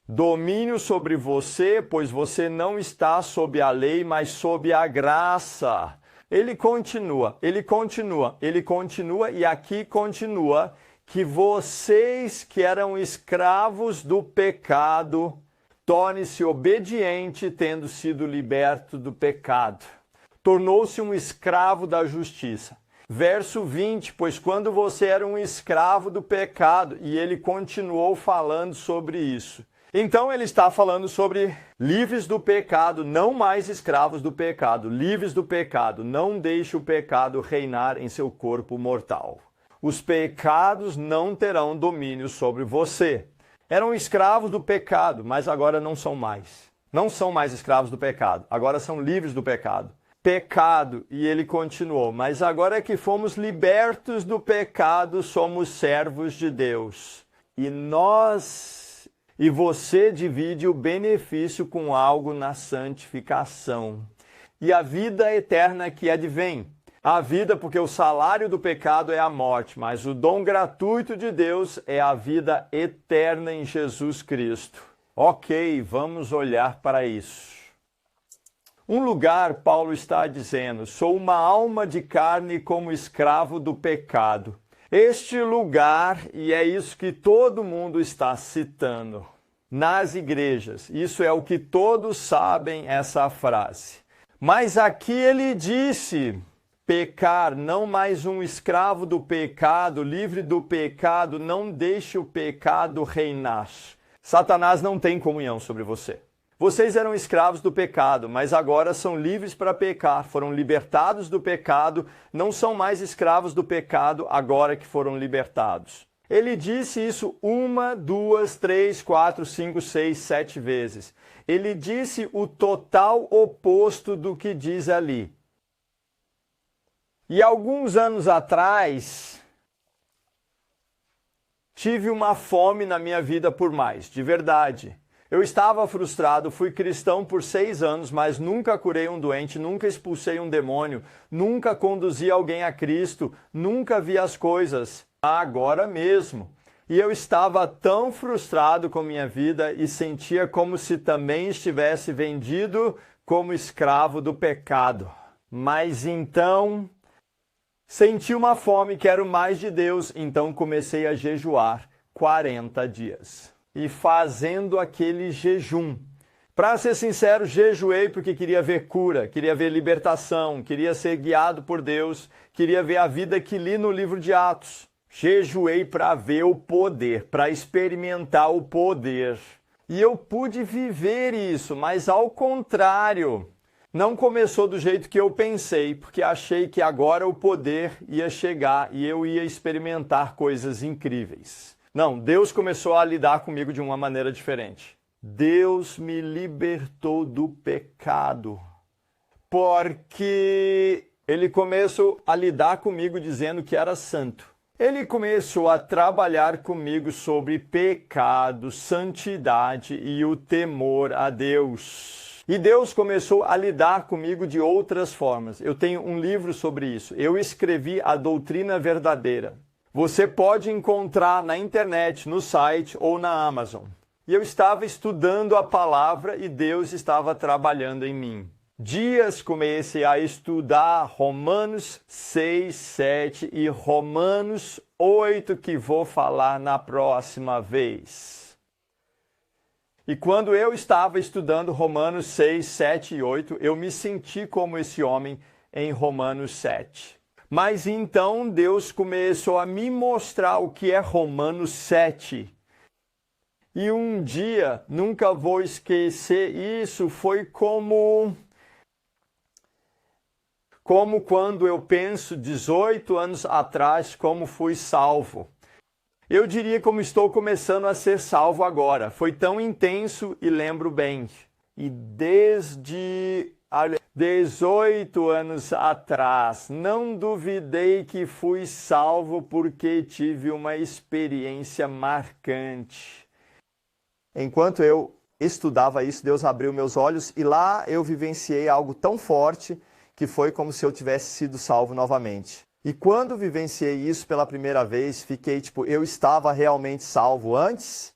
domínio sobre você, pois você não está sob a lei, mas sob a graça. Ele continua e aqui continua que vocês que eram escravos do pecado, torne-se obediente tendo sido liberto do pecado. Tornou-se um escravo da justiça. Verso 20, pois quando você era um escravo do pecado, e ele continuou falando sobre isso. Então ele está falando sobre livres do pecado, não mais escravos do pecado, livres do pecado. Não deixe o pecado reinar em seu corpo mortal. Os pecados não terão domínio sobre você. Eram escravos do pecado, mas agora não são mais. Não são mais escravos do pecado, agora são livres do pecado. Pecado, e ele continuou, mas agora que fomos libertos do pecado, somos servos de Deus. E você divide o benefício com algo na santificação. E a vida eterna que advém. A vida, porque o salário do pecado é a morte, mas o dom gratuito de Deus é a vida eterna em Jesus Cristo. Ok, vamos olhar para isso. Um lugar, Paulo está dizendo, sou uma alma de carne como escravo do pecado. Este lugar, e é isso que todo mundo está citando nas igrejas, isso é o que todos sabem essa frase. Mas aqui ele disse, pecar, não mais um escravo do pecado, livre do pecado, não deixe o pecado reinar. Satanás não tem comunhão sobre você. Vocês eram escravos do pecado, mas agora são livres para pecar, foram libertados do pecado, não são mais escravos do pecado agora que foram libertados. Ele disse isso 1, 2, 3, 4, 5, 6, 7 vezes. Ele disse o total oposto do que diz ali. E alguns anos atrás, tive uma fome na minha vida por mais, de verdade. Eu estava frustrado, fui cristão por 6 anos, mas nunca curei um doente, nunca expulsei um demônio, nunca conduzi alguém a Cristo, nunca vi as coisas, agora mesmo. E eu estava tão frustrado com minha vida e sentia como se também estivesse vendido como escravo do pecado. Mas então, senti uma fome, quero mais de Deus, então comecei a jejuar 40 dias. E fazendo aquele jejum. Para ser sincero, jejuei porque queria ver cura, queria ver libertação, queria ser guiado por Deus, queria ver a vida que li no livro de Atos. Jejuei para ver o poder, para experimentar o poder. E eu pude viver isso, mas ao contrário, não começou do jeito que eu pensei, porque achei que agora o poder ia chegar e eu ia experimentar coisas incríveis. Não, Deus começou a lidar comigo de uma maneira diferente. Deus me libertou do pecado, porque Ele começou a lidar comigo dizendo que era santo. Ele começou a trabalhar comigo sobre pecado, santidade e o temor a Deus. E Deus começou a lidar comigo de outras formas. Eu tenho um livro sobre isso. Eu escrevi A Doutrina Verdadeira. Você pode encontrar na internet, no site ou na Amazon. E eu estava estudando a palavra e Deus estava trabalhando em mim. Dias comecei a estudar Romanos 6, 7 e Romanos 8, que vou falar na próxima vez. E quando eu estava estudando Romanos 6, 7 e 8, eu me senti como esse homem em Romanos 7. Mas então Deus começou a me mostrar o que é Romanos 7. E um dia, nunca vou esquecer isso, foi como quando eu penso 18 anos atrás, como fui salvo. Eu diria como estou começando a ser salvo agora. Foi tão intenso e lembro bem. E desde 18 anos atrás, não duvidei que fui salvo porque tive uma experiência marcante. Enquanto eu estudava isso, Deus abriu meus olhos e lá eu vivenciei algo tão forte que foi como se eu tivesse sido salvo novamente. E quando vivenciei isso pela primeira vez, fiquei tipo, eu estava realmente salvo antes?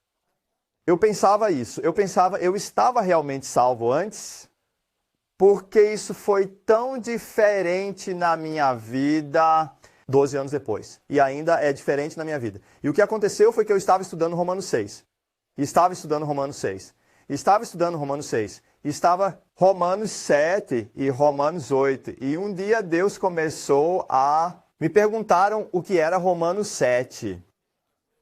Eu pensava isso, eu estava realmente salvo antes? Porque isso foi tão diferente na minha vida 12 anos depois. E ainda é diferente na minha vida. E o que aconteceu foi que eu estava estudando Romanos 6. Estava estudando Romanos 6. Estava estudando Romanos 6. Estava Romanos 7 e Romanos 8. E um dia Deus começou a... Me perguntaram o que era Romanos 7.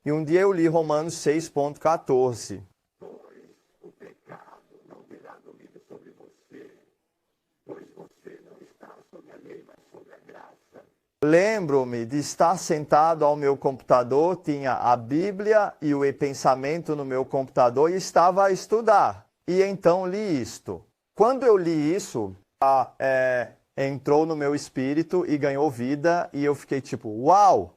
E um dia eu li Romanos 6.14. Lembro-me de estar sentado ao meu computador, tinha a Bíblia e o e-pensamento no meu computador e estava a estudar. E então li isto. Quando eu li isso, entrou no meu espírito e ganhou vida e eu fiquei tipo, uau!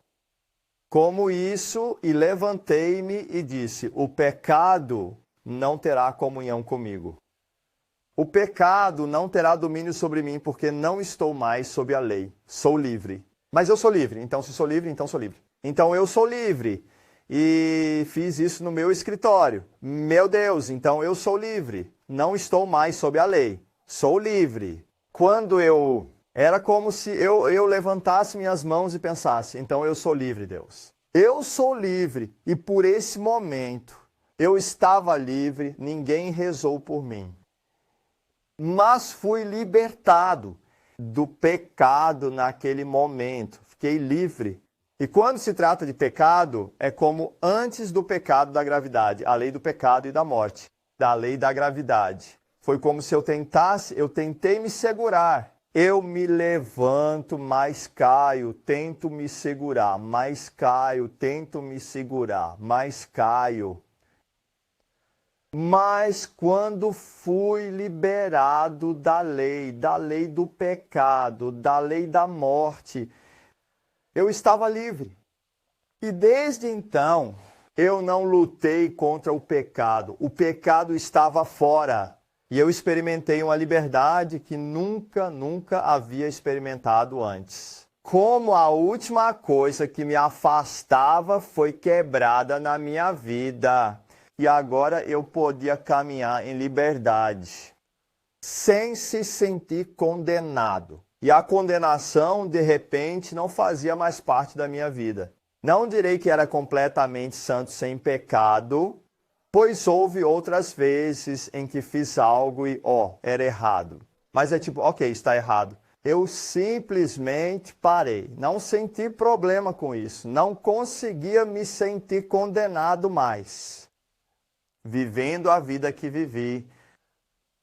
Como isso? E levantei-me e disse, o pecado não terá comunhão comigo. O pecado não terá domínio sobre mim porque não estou mais sob a lei. Sou livre. Mas eu sou livre, então se sou livre, então sou livre. Então eu sou livre e fiz isso no meu escritório. Meu Deus, então eu sou livre. Não estou mais sob a lei. Sou livre. Quando eu... Era como se eu levantasse minhas mãos e pensasse, então eu sou livre, Deus. Eu sou livre e por esse momento eu estava livre, ninguém rezou por mim. Mas fui libertado do pecado naquele momento. Fiquei livre. E quando se trata de pecado, é como antes do pecado da gravidade, a lei do pecado e da morte, da lei da gravidade. Foi como se eu tentei me segurar. Eu me levanto, mas caio, tento me segurar, mas caio, tento me segurar, mas caio. Mas quando fui liberado da lei do pecado, da lei da morte, eu estava livre. E desde então, eu não lutei contra o pecado. O pecado estava fora. E eu experimentei uma liberdade que nunca havia experimentado antes. Como a última coisa que me afastava foi quebrada na minha vida. E agora eu podia caminhar em liberdade, sem se sentir condenado. E a condenação, de repente, não fazia mais parte da minha vida. Não direi que era completamente santo sem pecado, pois houve outras vezes em que fiz algo e, era errado. Mas é tipo, ok, está errado. Eu simplesmente parei. Não senti problema com isso. Não conseguia me sentir condenado mais. Vivendo a vida que vivi.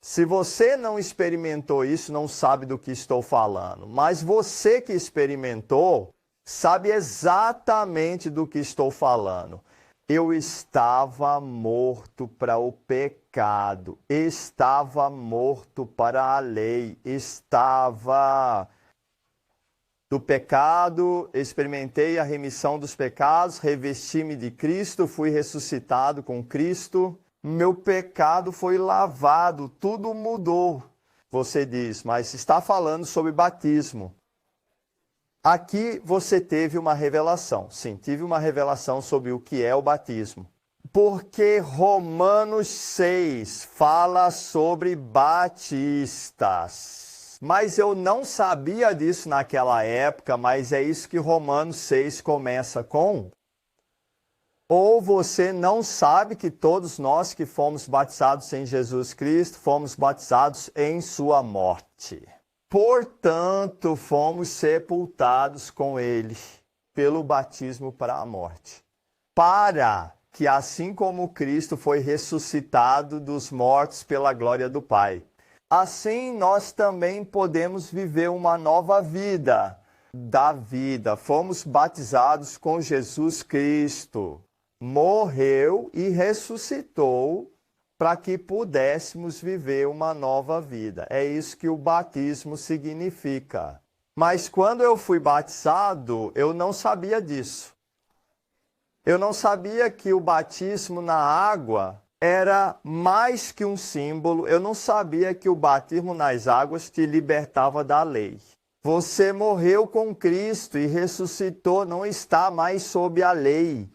Se você não experimentou isso, não sabe do que estou falando. Mas você que experimentou, sabe exatamente do que estou falando. Eu estava morto para o pecado, estava morto para a lei, estava do pecado, experimentei a remissão dos pecados, revesti-me de Cristo, fui ressuscitado com Cristo, meu pecado foi lavado, tudo mudou. Você diz, mas está falando sobre batismo. Aqui você teve uma revelação. Sim, tive uma revelação sobre o que é o batismo. Porque Romanos 6 fala sobre batistas. Mas eu não sabia disso naquela época, mas é isso que Romanos 6 começa com. Ou você não sabe que todos nós que fomos batizados em Jesus Cristo, fomos batizados em sua morte. Portanto, fomos sepultados com ele pelo batismo para a morte. Para que, assim como Cristo foi ressuscitado dos mortos pela glória do Pai, assim nós também podemos viver uma nova vida. da vida. Fomos batizados com Jesus Cristo. Morreu e ressuscitou para que pudéssemos viver uma nova vida. É isso que o batismo significa. Mas quando eu fui batizado, eu não sabia disso. Eu não sabia que o batismo na água era mais que um símbolo. Eu não sabia que o batismo nas águas te libertava da lei. Você morreu com Cristo e ressuscitou, não está mais sob a lei.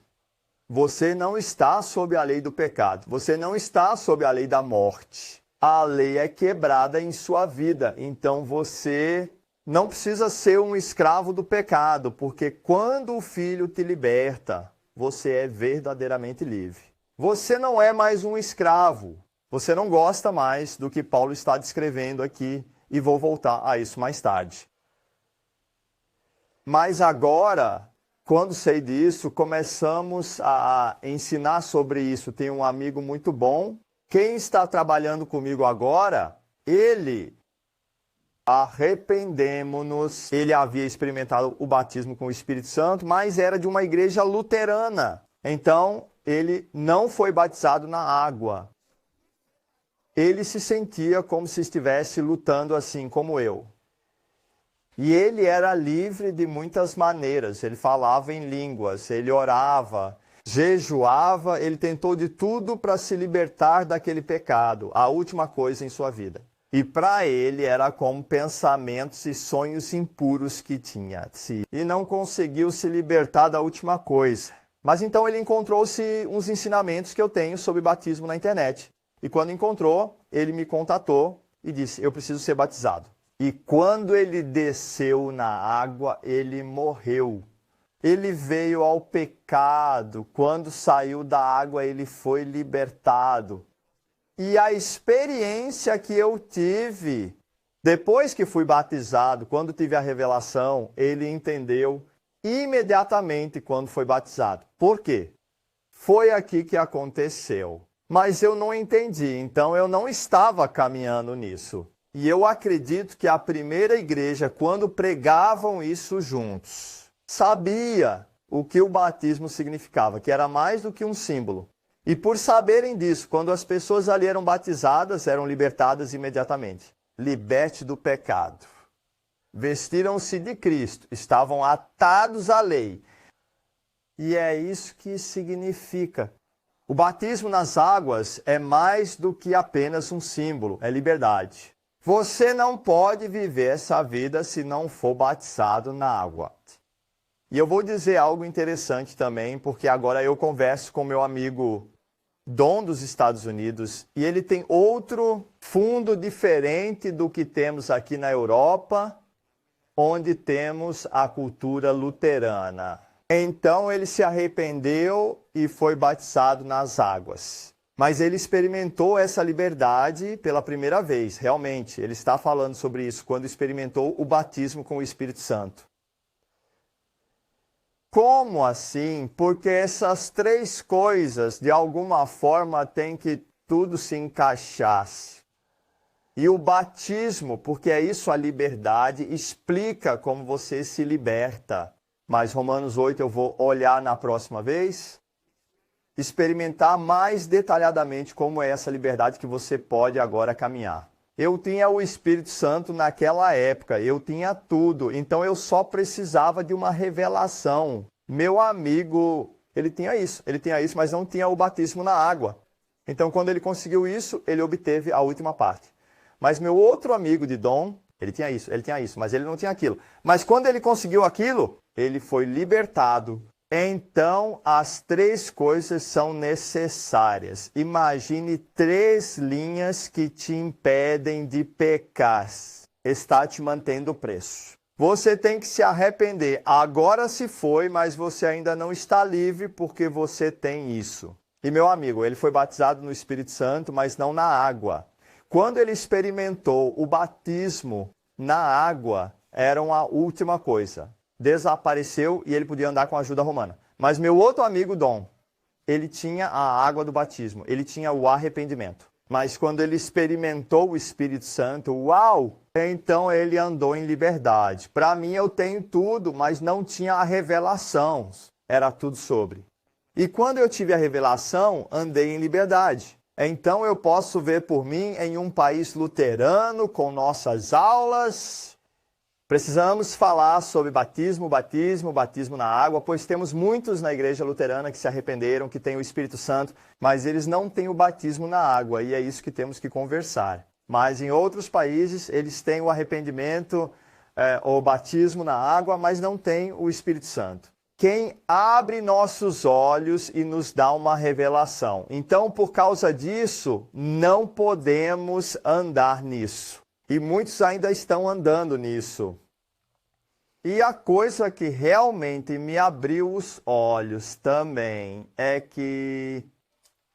Você não está sob a lei do pecado. Você não está sob a lei da morte. A lei é quebrada em sua vida. Então você não precisa ser um escravo do pecado, porque quando o Filho te liberta, você é verdadeiramente livre. Você não é mais um escravo. Você não gosta mais do que Paulo está descrevendo aqui, e vou voltar a isso mais tarde. Mas agora, quando sei disso, começamos a ensinar sobre isso. Tem um amigo muito bom. Quem está trabalhando comigo agora, arrependemos-nos. Ele havia experimentado o batismo com o Espírito Santo, mas era de uma igreja luterana. Então, ele não foi batizado na água. Ele se sentia como se estivesse lutando assim como eu. E ele era livre de muitas maneiras. Ele falava em línguas, ele orava, jejuava, ele tentou de tudo para se libertar daquele pecado, a última coisa em sua vida. E para ele era como pensamentos e sonhos impuros que tinha. E não conseguiu se libertar da última coisa. Mas então ele encontrou-se uns ensinamentos que eu tenho sobre batismo na internet. E quando encontrou, ele me contatou e disse, eu preciso ser batizado. E quando ele desceu na água, ele morreu. Ele veio ao pecado. Quando saiu da água, ele foi libertado. E a experiência que eu tive, depois que fui batizado, quando tive a revelação, ele entendeu imediatamente quando foi batizado. Por quê? Foi aqui que aconteceu. Mas eu não entendi, então eu não estava caminhando nisso. E eu acredito que a primeira igreja, quando pregavam isso juntos, sabia o que o batismo significava, que era mais do que um símbolo. E por saberem disso, quando as pessoas ali eram batizadas, eram libertadas imediatamente. Liberte do pecado. Vestiram-se de Cristo, estavam atados à lei. E é isso que significa. O batismo nas águas é mais do que apenas um símbolo, é liberdade. Você não pode viver essa vida se não for batizado na água. E eu vou dizer algo interessante também, porque agora eu converso com meu amigo Dom dos Estados Unidos, e ele tem outro fundo diferente do que temos aqui na Europa, onde temos a cultura luterana. Então ele se arrependeu e foi batizado nas águas. Mas ele experimentou essa liberdade pela primeira vez, realmente. Ele está falando sobre isso quando experimentou o batismo com o Espírito Santo. Como assim? Porque essas três coisas, de alguma forma, tem que tudo se encaixasse. E o batismo, porque é isso a liberdade, explica como você se liberta. Mas Romanos 8 eu vou olhar na próxima vez, experimentar mais detalhadamente como é essa liberdade que você pode agora caminhar. Eu tinha o Espírito Santo naquela época, eu tinha tudo, então eu só precisava de uma revelação. Meu amigo, ele tinha isso, mas não tinha o batismo na água. Então quando ele conseguiu isso, ele obteve a última parte. Mas meu outro amigo de Dom, ele tinha isso, mas ele não tinha aquilo. Mas quando ele conseguiu aquilo, ele foi libertado. Então, as três coisas são necessárias. Imagine 3 linhas que te impedem de pecar. Está te mantendo preso. Você tem que se arrepender. Agora se foi, mas você ainda não está livre porque você tem isso. E meu amigo, ele foi batizado no Espírito Santo, mas não na água. Quando ele experimentou o batismo na água, era a última coisa. Desapareceu e ele podia andar com a ajuda romana. Mas meu outro amigo, Dom, ele tinha a água do batismo, ele tinha o arrependimento. Mas quando ele experimentou o Espírito Santo, uau! Então ele andou em liberdade. Para mim eu tenho tudo, mas não tinha a revelação. Era tudo sobre. E quando eu tive a revelação, andei em liberdade. Então eu posso ver por mim em um país luterano, com nossas aulas. Precisamos falar sobre batismo na água, pois temos muitos na igreja luterana que se arrependeram, que têm o Espírito Santo, mas eles não têm o batismo na água, e é isso que temos que conversar. Mas em outros países, eles têm o arrependimento, o batismo na água, mas não têm o Espírito Santo. Quem abre nossos olhos e nos dá uma revelação. Então, por causa disso, não podemos andar nisso. E muitos ainda estão andando nisso. E a coisa que realmente me abriu os olhos também é que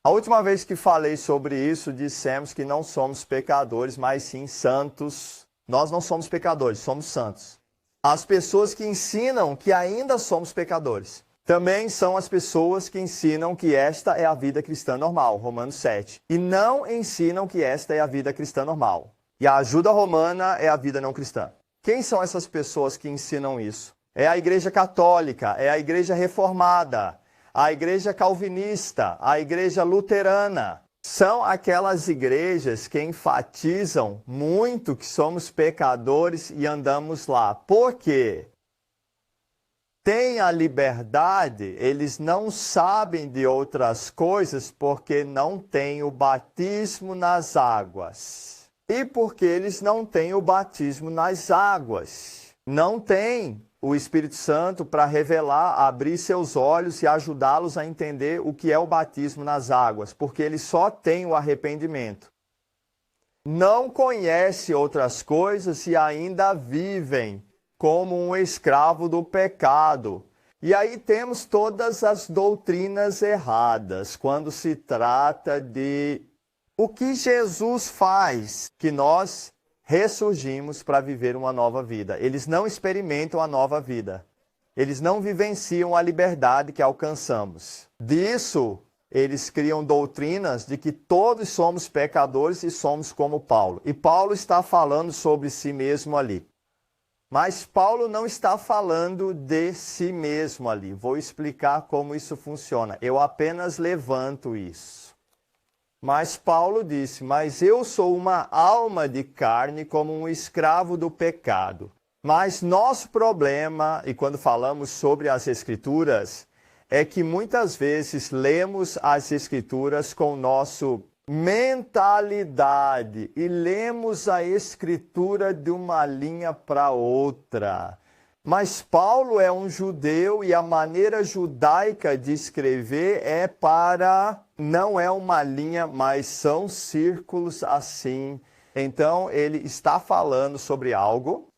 a última vez que falei sobre isso, dissemos que não somos pecadores, mas sim santos. Nós não somos pecadores, somos santos. As pessoas que ensinam que ainda somos pecadores também são as pessoas que ensinam que esta é a vida cristã normal, Romanos 7. E não ensinam que esta é a vida cristã normal. E a ajuda romana é a vida não cristã. Quem são essas pessoas que ensinam isso? É a igreja católica, é a igreja reformada, a igreja calvinista, a igreja luterana. São aquelas igrejas que enfatizam muito que somos pecadores e andamos lá. Por quê? Tem a liberdade, eles não sabem de outras coisas porque não têm o batismo nas águas. E porque eles não têm o batismo nas águas. Não têm o Espírito Santo para revelar, abrir seus olhos e ajudá-los a entender o que é o batismo nas águas. Porque eles só têm o arrependimento. Não conhecem outras coisas e ainda vivem como um escravo do pecado. E aí temos todas as doutrinas erradas quando se trata de o que Jesus faz, que nós ressurgimos para viver uma nova vida. Eles não experimentam a nova vida. Eles não vivenciam a liberdade que alcançamos. Disso, eles criam doutrinas de que todos somos pecadores e somos como Paulo. E Paulo está falando sobre si mesmo ali. Mas Paulo não está falando de si mesmo ali. Vou explicar como isso funciona. Eu apenas levanto isso. Mas Paulo disse, mas eu sou uma alma de carne como um escravo do pecado. Mas nosso problema, e quando falamos sobre as Escrituras, é que muitas vezes lemos as Escrituras com nossa mentalidade e lemos a Escritura de uma linha para outra. Mas Paulo é um judeu e a maneira judaica de escrever não é uma linha, mas são círculos assim. Então ele está falando sobre algo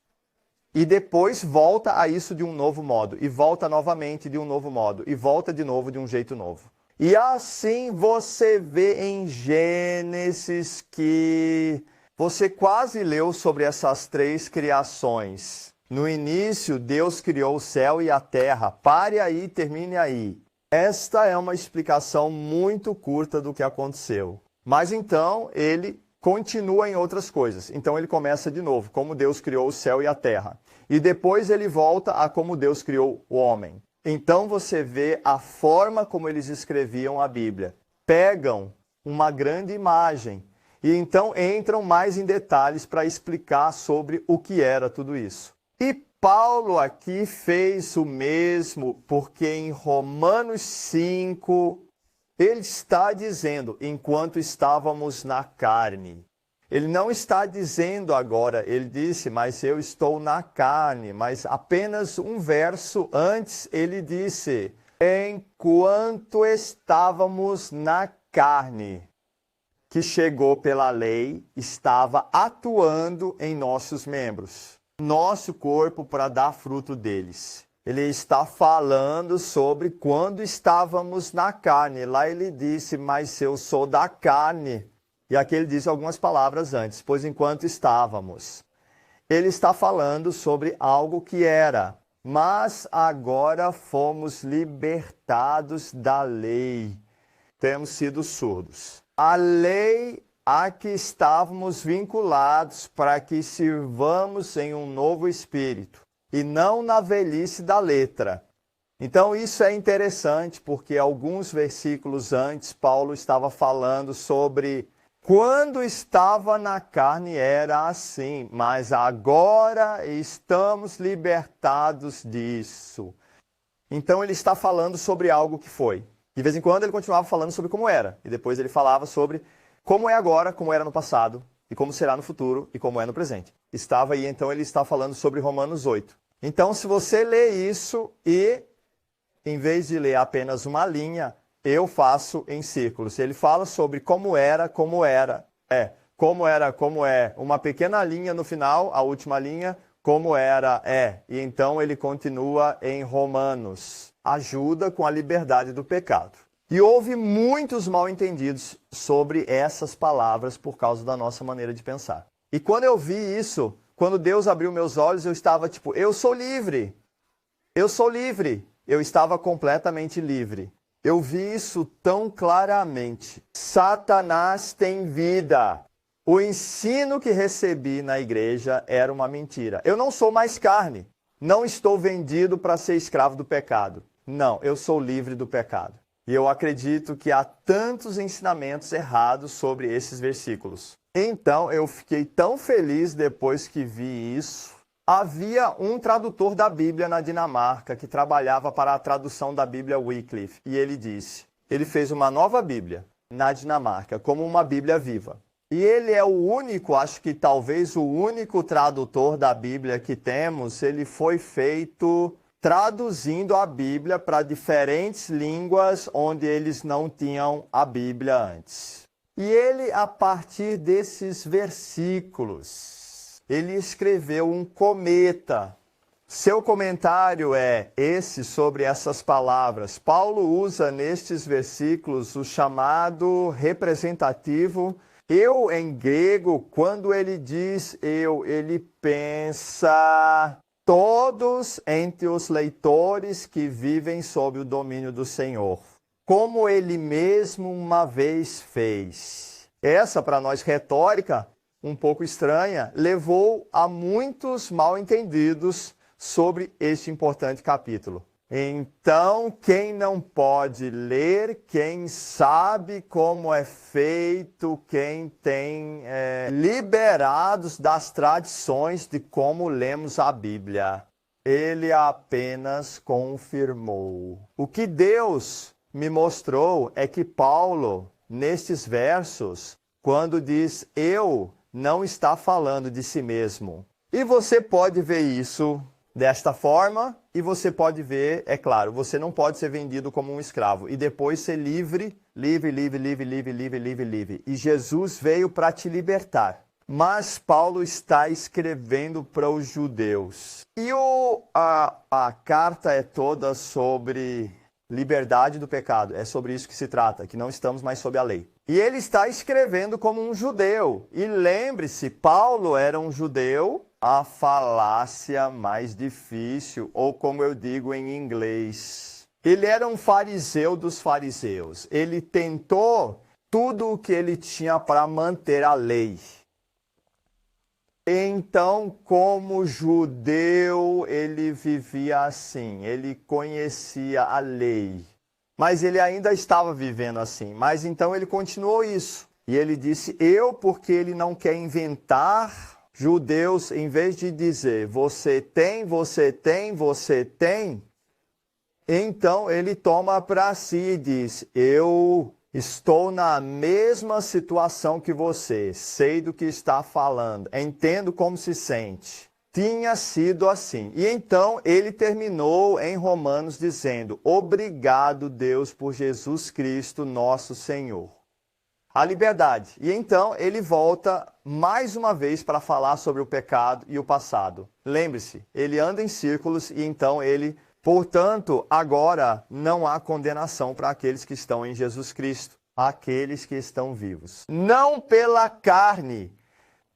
e depois volta a isso de um novo modo. E volta novamente de um novo modo. E volta de novo de um jeito novo. E assim você vê em Gênesis que você quase leu sobre essas três criações. No início, Deus criou o céu e a terra. Pare aí, termine aí. Esta é uma explicação muito curta do que aconteceu. Mas então, ele continua em outras coisas. Então, ele começa de novo, como Deus criou o céu e a terra. E depois ele volta a como Deus criou o homem. Então, você vê a forma como eles escreviam a Bíblia. Pegam uma grande imagem e então entram mais em detalhes para explicar sobre o que era tudo isso. E Paulo aqui fez o mesmo, porque em Romanos 5, ele está dizendo, enquanto estávamos na carne. Ele não está dizendo agora, ele disse, mas eu estou na carne. Mas apenas um verso antes ele disse, enquanto estávamos na carne, que chegou pela lei, estava atuando em nossos membros. Nosso corpo para dar fruto deles. Ele está falando sobre quando estávamos na carne. Lá ele disse, mas eu sou da carne. E aqui ele diz algumas palavras antes, pois enquanto estávamos. Ele está falando sobre algo que era, mas agora fomos libertados da lei. Temos sido surdos. A lei a que estávamos vinculados para que sirvamos em um novo espírito, e não na velhice da letra. Então isso é interessante, porque alguns versículos antes, Paulo estava falando sobre quando estava na carne era assim, mas agora estamos libertados disso. Então ele está falando sobre algo que foi. De vez em quando ele continuava falando sobre como era, e depois ele falava sobre como é agora, como era no passado, e como será no futuro, e como é no presente. Estava aí, então ele está falando sobre Romanos 8. Então se você lê isso e, em vez de ler apenas uma linha, eu faço em círculos. Ele fala sobre como era, como era, como era, como é. Uma pequena linha no final, a última linha, como era, é. E então ele continua em Romanos. Ajuda com a liberdade do pecado. E houve muitos mal-entendidos sobre essas palavras por causa da nossa maneira de pensar. E quando eu vi isso, quando Deus abriu meus olhos, eu estava tipo, eu sou livre. Eu sou livre. Eu estava completamente livre. Eu vi isso tão claramente. Satanás tem vida. O ensino que recebi na igreja era uma mentira. Eu não sou mais carne. Não estou vendido para ser escravo do pecado. Não, eu sou livre do pecado. E eu acredito que há tantos ensinamentos errados sobre esses versículos. Então eu fiquei tão feliz depois que vi isso. Havia um tradutor da Bíblia na Dinamarca que trabalhava para a tradução da Bíblia Wycliffe. E ele disse, ele fez uma nova Bíblia na Dinamarca, como uma Bíblia viva. E ele é o único, acho que talvez o único tradutor da Bíblia que temos. Ele foi feito traduzindo a Bíblia para diferentes línguas onde eles não tinham a Bíblia antes. E ele, a partir desses versículos, ele escreveu um cometa. Seu comentário é esse sobre essas palavras. Paulo usa nestes versículos o chamado representativo eu em grego. Quando ele diz eu, ele pensa todos entre os leitores que vivem sob o domínio do Senhor, como ele mesmo uma vez fez. Essa, para nós, retórica, um pouco estranha, levou a muitos mal-entendidos sobre este importante capítulo. Então, quem não pode ler, quem sabe como é feito, quem tem liberados das tradições de como lemos a Bíblia, ele apenas confirmou. O que Deus me mostrou é que Paulo, nestes versos, quando diz eu, não está falando de si mesmo. E você pode ver isso desta forma, e você pode ver, é claro, você não pode ser vendido como um escravo e depois ser livre. E Jesus veio para te libertar. Mas Paulo está escrevendo para os judeus. E a carta é toda sobre liberdade do pecado. É sobre isso que se trata, que não estamos mais sob a lei. E ele está escrevendo como um judeu. E lembre-se, Paulo era um judeu, a falácia mais difícil, ou como eu digo em inglês, ele era um fariseu dos fariseus. Ele tentou tudo o que ele tinha para manter a lei. Então, como judeu, ele vivia assim, ele conhecia a lei, mas ele ainda estava vivendo assim. Mas então ele continuou isso. E ele disse, porque ele não quer inventar judeus, em vez de dizer, você tem, então ele toma para si e diz, eu estou na mesma situação que você, sei do que está falando, entendo como se sente. Tinha sido assim. E então ele terminou em Romanos dizendo, obrigado Deus por Jesus Cristo nosso Senhor. A liberdade. E então ele volta mais uma vez para falar sobre o pecado e o passado. Lembre-se, ele anda em círculos e então ele, portanto, agora não há condenação para aqueles que estão em Jesus Cristo, aqueles que estão vivos. Não pela carne,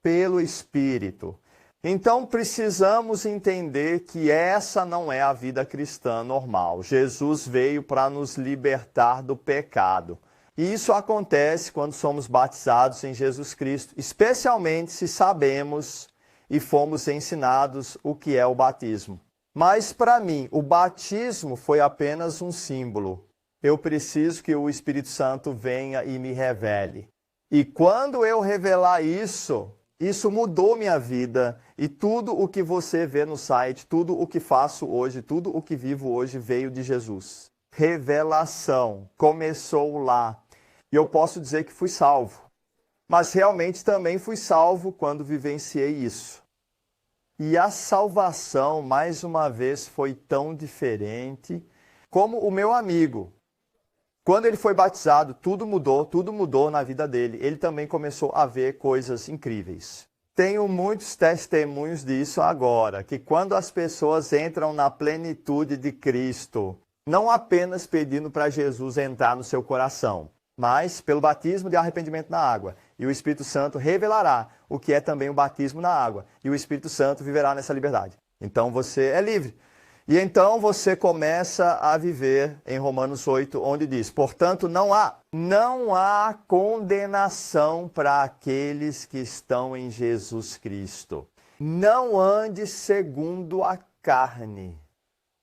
pelo Espírito. Então precisamos entender que essa não é a vida cristã normal. Jesus veio para nos libertar do pecado. E isso acontece quando somos batizados em Jesus Cristo, especialmente se sabemos e fomos ensinados o que é o batismo. Mas para mim, o batismo foi apenas um símbolo. Eu preciso que o Espírito Santo venha e me revele. E quando eu revelar isso mudou minha vida. E tudo o que você vê no site, tudo o que faço hoje, tudo o que vivo hoje veio de Jesus. Revelação começou lá. E eu posso dizer que fui salvo. Mas realmente também fui salvo quando vivenciei isso. E a salvação, mais uma vez, foi tão diferente como o meu amigo. Quando ele foi batizado, tudo mudou na vida dele. Ele também começou a ver coisas incríveis. Tenho muitos testemunhos disso agora, que quando as pessoas entram na plenitude de Cristo, não apenas pedindo para Jesus entrar no seu coração, mas pelo batismo de arrependimento na água. E o Espírito Santo revelará o que é também o batismo na água. E o Espírito Santo viverá nessa liberdade. Então você é livre. E então você começa a viver em Romanos 8, onde diz: portanto, não há condenação para aqueles que estão em Jesus Cristo. Não ande segundo a carne,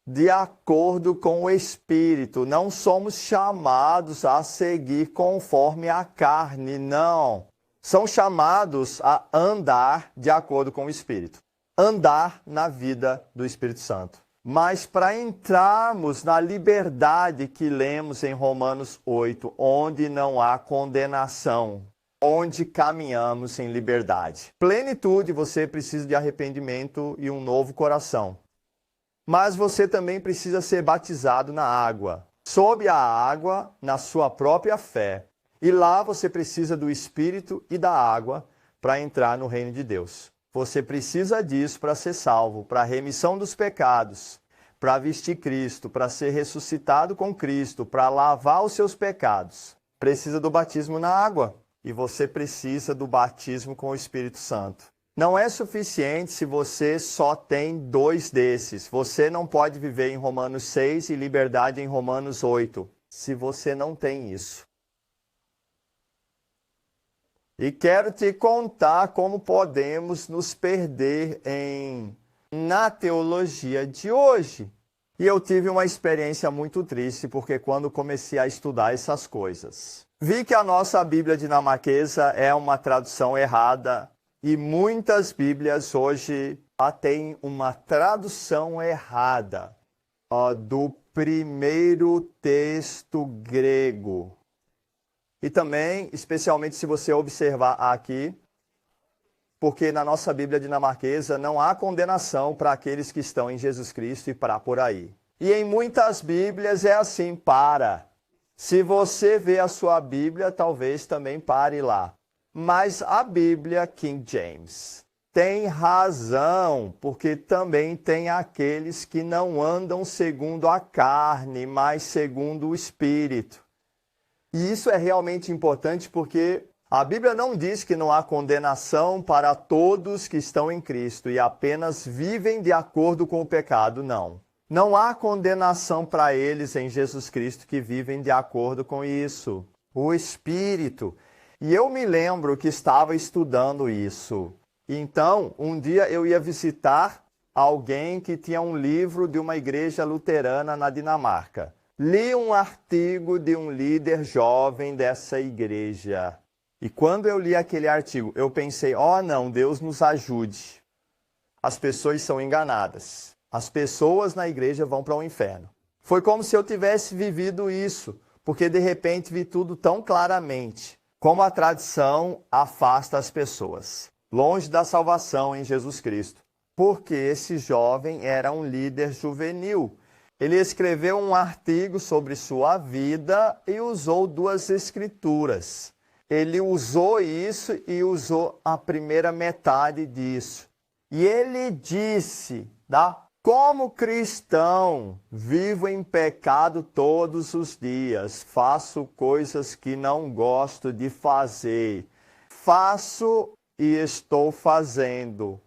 de acordo com o Espírito. Não somos chamados a seguir conforme a carne, não. São chamados a andar de acordo com o Espírito. Andar na vida do Espírito Santo. Mas para entrarmos na liberdade que lemos em Romanos 8, onde não há condenação, onde caminhamos em liberdade. Plenitude, você precisa de arrependimento e um novo coração. Mas você também precisa ser batizado na água, sob a água, na sua própria fé. E lá você precisa do Espírito e da água para entrar no reino de Deus. Você precisa disso para ser salvo, para a remissão dos pecados, para vestir Cristo, para ser ressuscitado com Cristo, para lavar os seus pecados. Precisa do batismo na água e você precisa do batismo com o Espírito Santo. Não é suficiente se você só tem 2 desses. Você não pode viver em Romanos 6 e liberdade em Romanos 8, se você não tem isso. E quero te contar como podemos nos perder na teologia de hoje. E eu tive uma experiência muito triste, porque quando comecei a estudar essas coisas, vi que a nossa Bíblia dinamarquesa é uma tradução errada. E muitas Bíblias hoje têm uma tradução errada do primeiro texto grego. E também, especialmente se você observar aqui, porque na nossa Bíblia dinamarquesa não há condenação para aqueles que estão em Jesus Cristo e para por aí. E em muitas Bíblias é assim, para. Se você vê a sua Bíblia, talvez também pare lá. Mas a Bíblia King James tem razão, porque também tem aqueles que não andam segundo a carne, mas segundo o Espírito. E isso é realmente importante porque a Bíblia não diz que não há condenação para todos que estão em Cristo e apenas vivem de acordo com o pecado, não. Não há condenação para eles em Jesus Cristo que vivem de acordo com isso. O Espírito. E eu me lembro que estava estudando isso. Então, um dia eu ia visitar alguém que tinha um livro de uma igreja luterana na Dinamarca. Li um artigo de um líder jovem dessa igreja. E quando eu li aquele artigo, eu pensei, não, Deus nos ajude. As pessoas são enganadas. As pessoas na igreja vão para o inferno. Foi como se eu tivesse vivido isso, porque de repente vi tudo tão claramente. Como a tradição afasta as pessoas, longe da salvação em Jesus Cristo. Porque esse jovem era um líder juvenil. Ele escreveu um artigo sobre sua vida e usou 2 escrituras. Ele usou isso e usou a primeira metade disso. E ele disse, como cristão, vivo em pecado todos os dias, faço coisas que não gosto de fazer, faço e estou fazendo.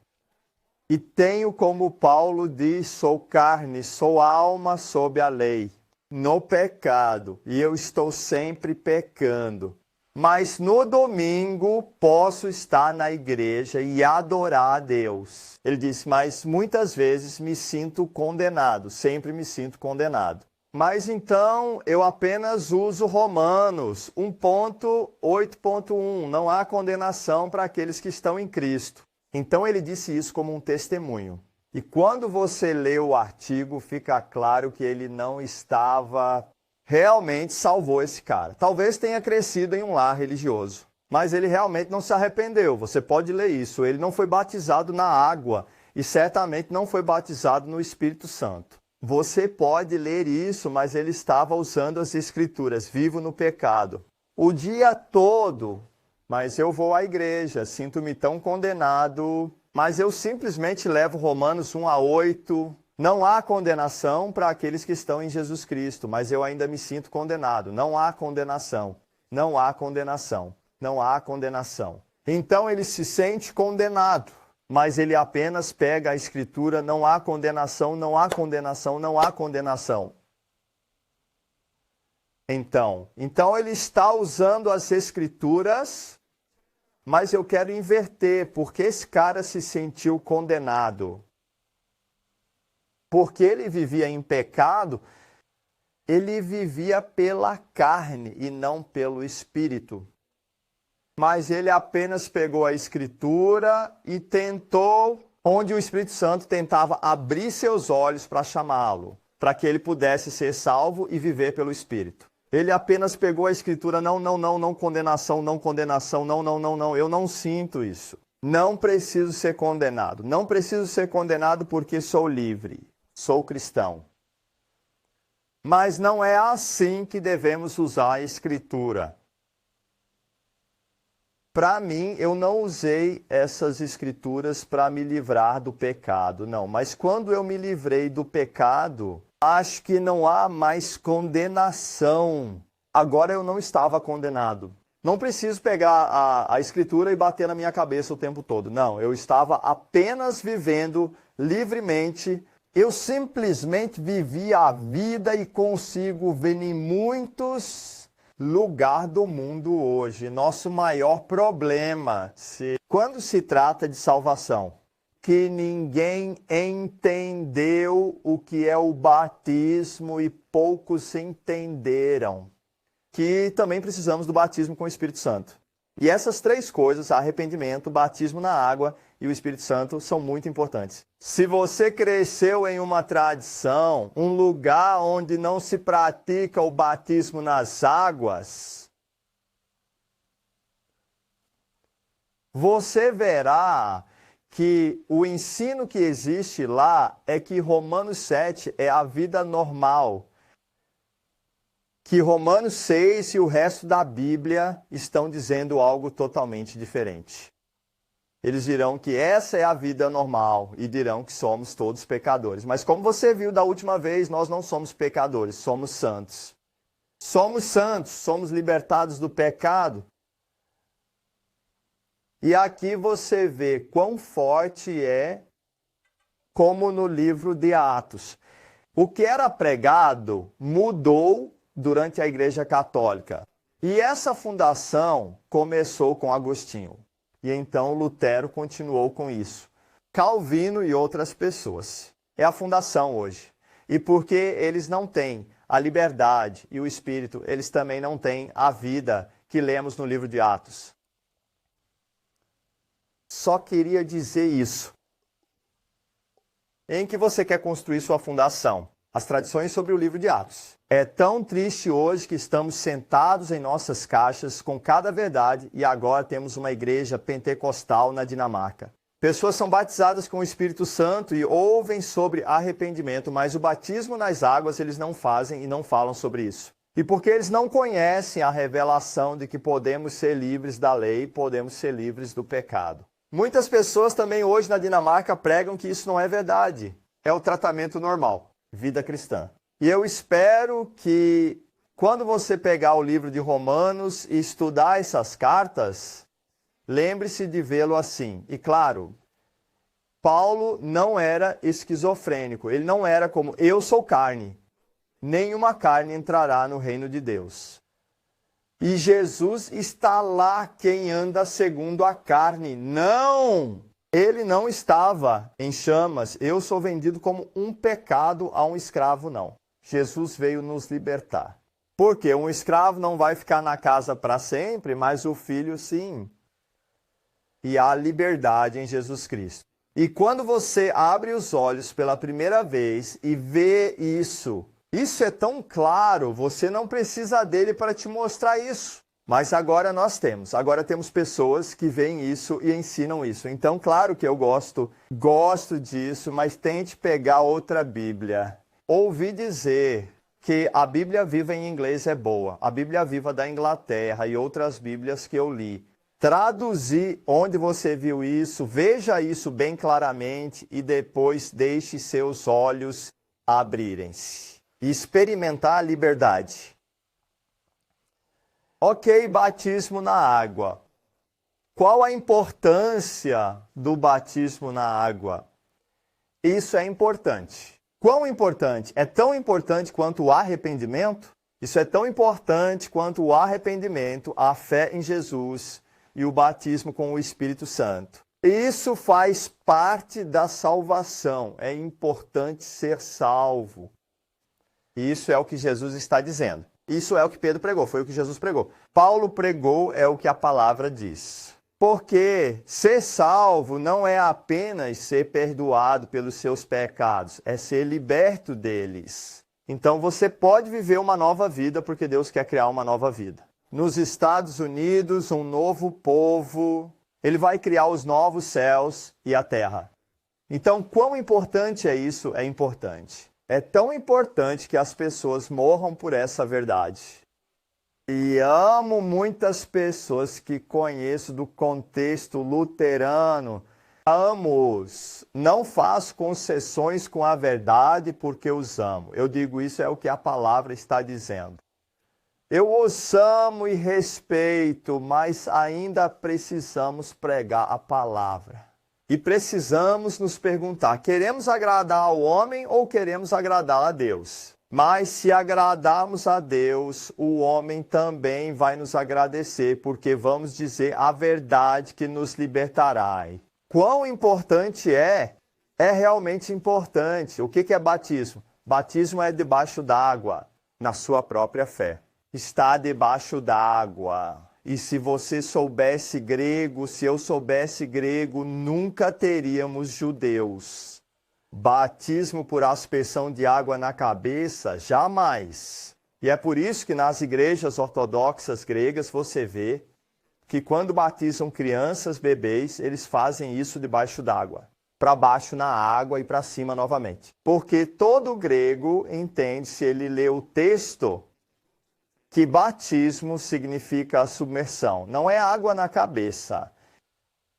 E tenho, como Paulo diz, sou carne, sou alma sob a lei. no pecado e eu estou sempre pecando. Mas no domingo posso estar na igreja e adorar a Deus. Ele disse, mas muitas vezes me sinto condenado, sempre me sinto condenado. Mas então eu apenas uso Romanos 1.8.1, não há condenação para aqueles que estão em Cristo. Então ele disse isso como um testemunho. E quando você lê o artigo, fica claro que ele não estava... realmente salvou esse cara. Talvez tenha crescido em um lar religioso, mas ele realmente não se arrependeu. Você pode ler isso. Ele não foi batizado na água e certamente não foi batizado no Espírito Santo. Você pode ler isso, mas ele estava usando as Escrituras, vivo no pecado. O dia todo, mas eu vou à igreja, sinto-me tão condenado, mas eu simplesmente levo Romanos 1:8. Não há condenação para aqueles que estão em Jesus Cristo, mas eu ainda me sinto condenado. Não há condenação, não há condenação, não há condenação. Então ele se sente condenado, mas ele apenas pega a Escritura, não há condenação, não há condenação, não há condenação. Então ele está usando as Escrituras, mas eu quero inverter, porque esse cara se sentiu condenado. Porque ele vivia em pecado, ele vivia pela carne e não pelo Espírito. Mas ele apenas pegou a Escritura e tentou, onde o Espírito Santo tentava abrir seus olhos para chamá-lo, para que ele pudesse ser salvo e viver pelo Espírito. Ele apenas pegou a Escritura, não, condenação, não, eu não sinto isso. Não preciso ser condenado. Não preciso ser condenado porque sou livre. Sou cristão. Mas não é assim que devemos usar a Escritura. Para mim, eu não usei essas Escrituras para me livrar do pecado, não. Mas quando eu me livrei do pecado, acho que não há mais condenação. Agora eu não estava condenado. Não preciso pegar a Escritura e bater na minha cabeça o tempo todo. Não, eu estava apenas vivendo livremente. Eu simplesmente vivi a vida e consigo ver em muitos lugares do mundo hoje. Nosso maior problema, quando se trata de salvação, que ninguém entendeu o que é o batismo e poucos entenderam. Que também precisamos do batismo com o Espírito Santo. E essas três coisas, arrependimento, batismo na água e o Espírito Santo, são muito importantes. Se você cresceu em uma tradição, um lugar onde não se pratica o batismo nas águas, você verá que o ensino que existe lá é que Romanos 7 é a vida normal. Que Romanos 6 e o resto da Bíblia estão dizendo algo totalmente diferente. Eles dirão que essa é a vida normal e dirão que somos todos pecadores. Mas como você viu da última vez, nós não somos pecadores, somos santos. Somos santos, somos libertados do pecado. E aqui você vê quão forte é, como no livro de Atos. O que era pregado mudou durante a Igreja Católica. E essa fundação começou com Agostinho. E então Lutero continuou com isso. Calvino e outras pessoas. É a fundação hoje. E porque eles não têm a liberdade e o Espírito, eles também não têm a vida que lemos no livro de Atos. Só queria dizer isso. Em que você quer construir sua fundação? As tradições sobre o livro de Atos. É tão triste hoje que estamos sentados em nossas caixas com cada verdade e agora temos uma igreja pentecostal na Dinamarca. Pessoas são batizadas com o Espírito Santo e ouvem sobre arrependimento, mas o batismo nas águas eles não fazem e não falam sobre isso. E porque eles não conhecem a revelação de que podemos ser livres da lei, podemos ser livres do pecado. Muitas pessoas também hoje na Dinamarca pregam que isso não é verdade. É o tratamento normal. Vida cristã. E eu espero que quando você pegar o livro de Romanos e estudar essas cartas, lembre-se de vê-lo assim. E claro, Paulo não era esquizofrênico. Ele não era como eu sou carne. nenhuma carne entrará no reino de Deus. E Jesus está lá, quem anda segundo a carne. Não! Ele não estava em chamas. Eu sou vendido como um pecado a um escravo, não. Jesus veio nos libertar. Porque um escravo não vai ficar na casa para sempre, mas o filho sim. E há liberdade em Jesus Cristo. E quando você abre os olhos pela primeira vez e vê isso, isso é tão claro, você não precisa dele para te mostrar isso. Mas agora nós temos. Agora temos pessoas que veem isso e ensinam isso. Então, claro que eu gosto disso, mas tente pegar outra Bíblia. Ouvi dizer que a Bíblia Viva em inglês é boa. A Bíblia Viva da Inglaterra e outras Bíblias que eu li. Traduzir onde você viu isso, veja isso bem claramente e depois deixe seus olhos abrirem-se. E experimentar a liberdade. Ok, batismo na água. Qual a importância do batismo na água? Isso é importante. Quão importante? É tão importante quanto o arrependimento? Isso é tão importante quanto o arrependimento, a fé em Jesus e o batismo com o Espírito Santo. Isso faz parte da salvação. É importante ser salvo. Isso é o que Jesus está dizendo. Isso é o que Pedro pregou, foi o que Jesus pregou. Paulo pregou é o que a palavra diz. Porque ser salvo não é apenas ser perdoado pelos seus pecados, é ser liberto deles. Então você pode viver uma nova vida porque Deus quer criar uma nova vida. Nos Estados Unidos, um novo povo, ele vai criar os novos céus e a terra. Então, quão importante é isso? É importante. É tão importante que as pessoas morram por essa verdade. E amo muitas pessoas que conheço do contexto luterano. Amo-os. Não faço concessões com a verdade porque os amo. Eu digo isso é o que a palavra está dizendo. Eu os amo e respeito, mas ainda precisamos pregar a palavra. E precisamos nos perguntar, queremos agradar ao homem ou queremos agradar a Deus? Mas se agradarmos a Deus, o homem também vai nos agradecer, porque vamos dizer a verdade que nos libertará. Quão importante é? É realmente importante. O que é batismo? Batismo é debaixo d'água, na sua própria fé. Está debaixo d'água. E se você soubesse grego, se eu soubesse grego, nunca teríamos judeus. Batismo por aspersão de água na cabeça, jamais. E é por isso que nas igrejas ortodoxas gregas você vê que quando batizam crianças, bebês, eles fazem isso debaixo d'água. Para baixo na água e para cima novamente. Porque todo grego entende, se ele lê o texto, que batismo significa a submersão, não é água na cabeça.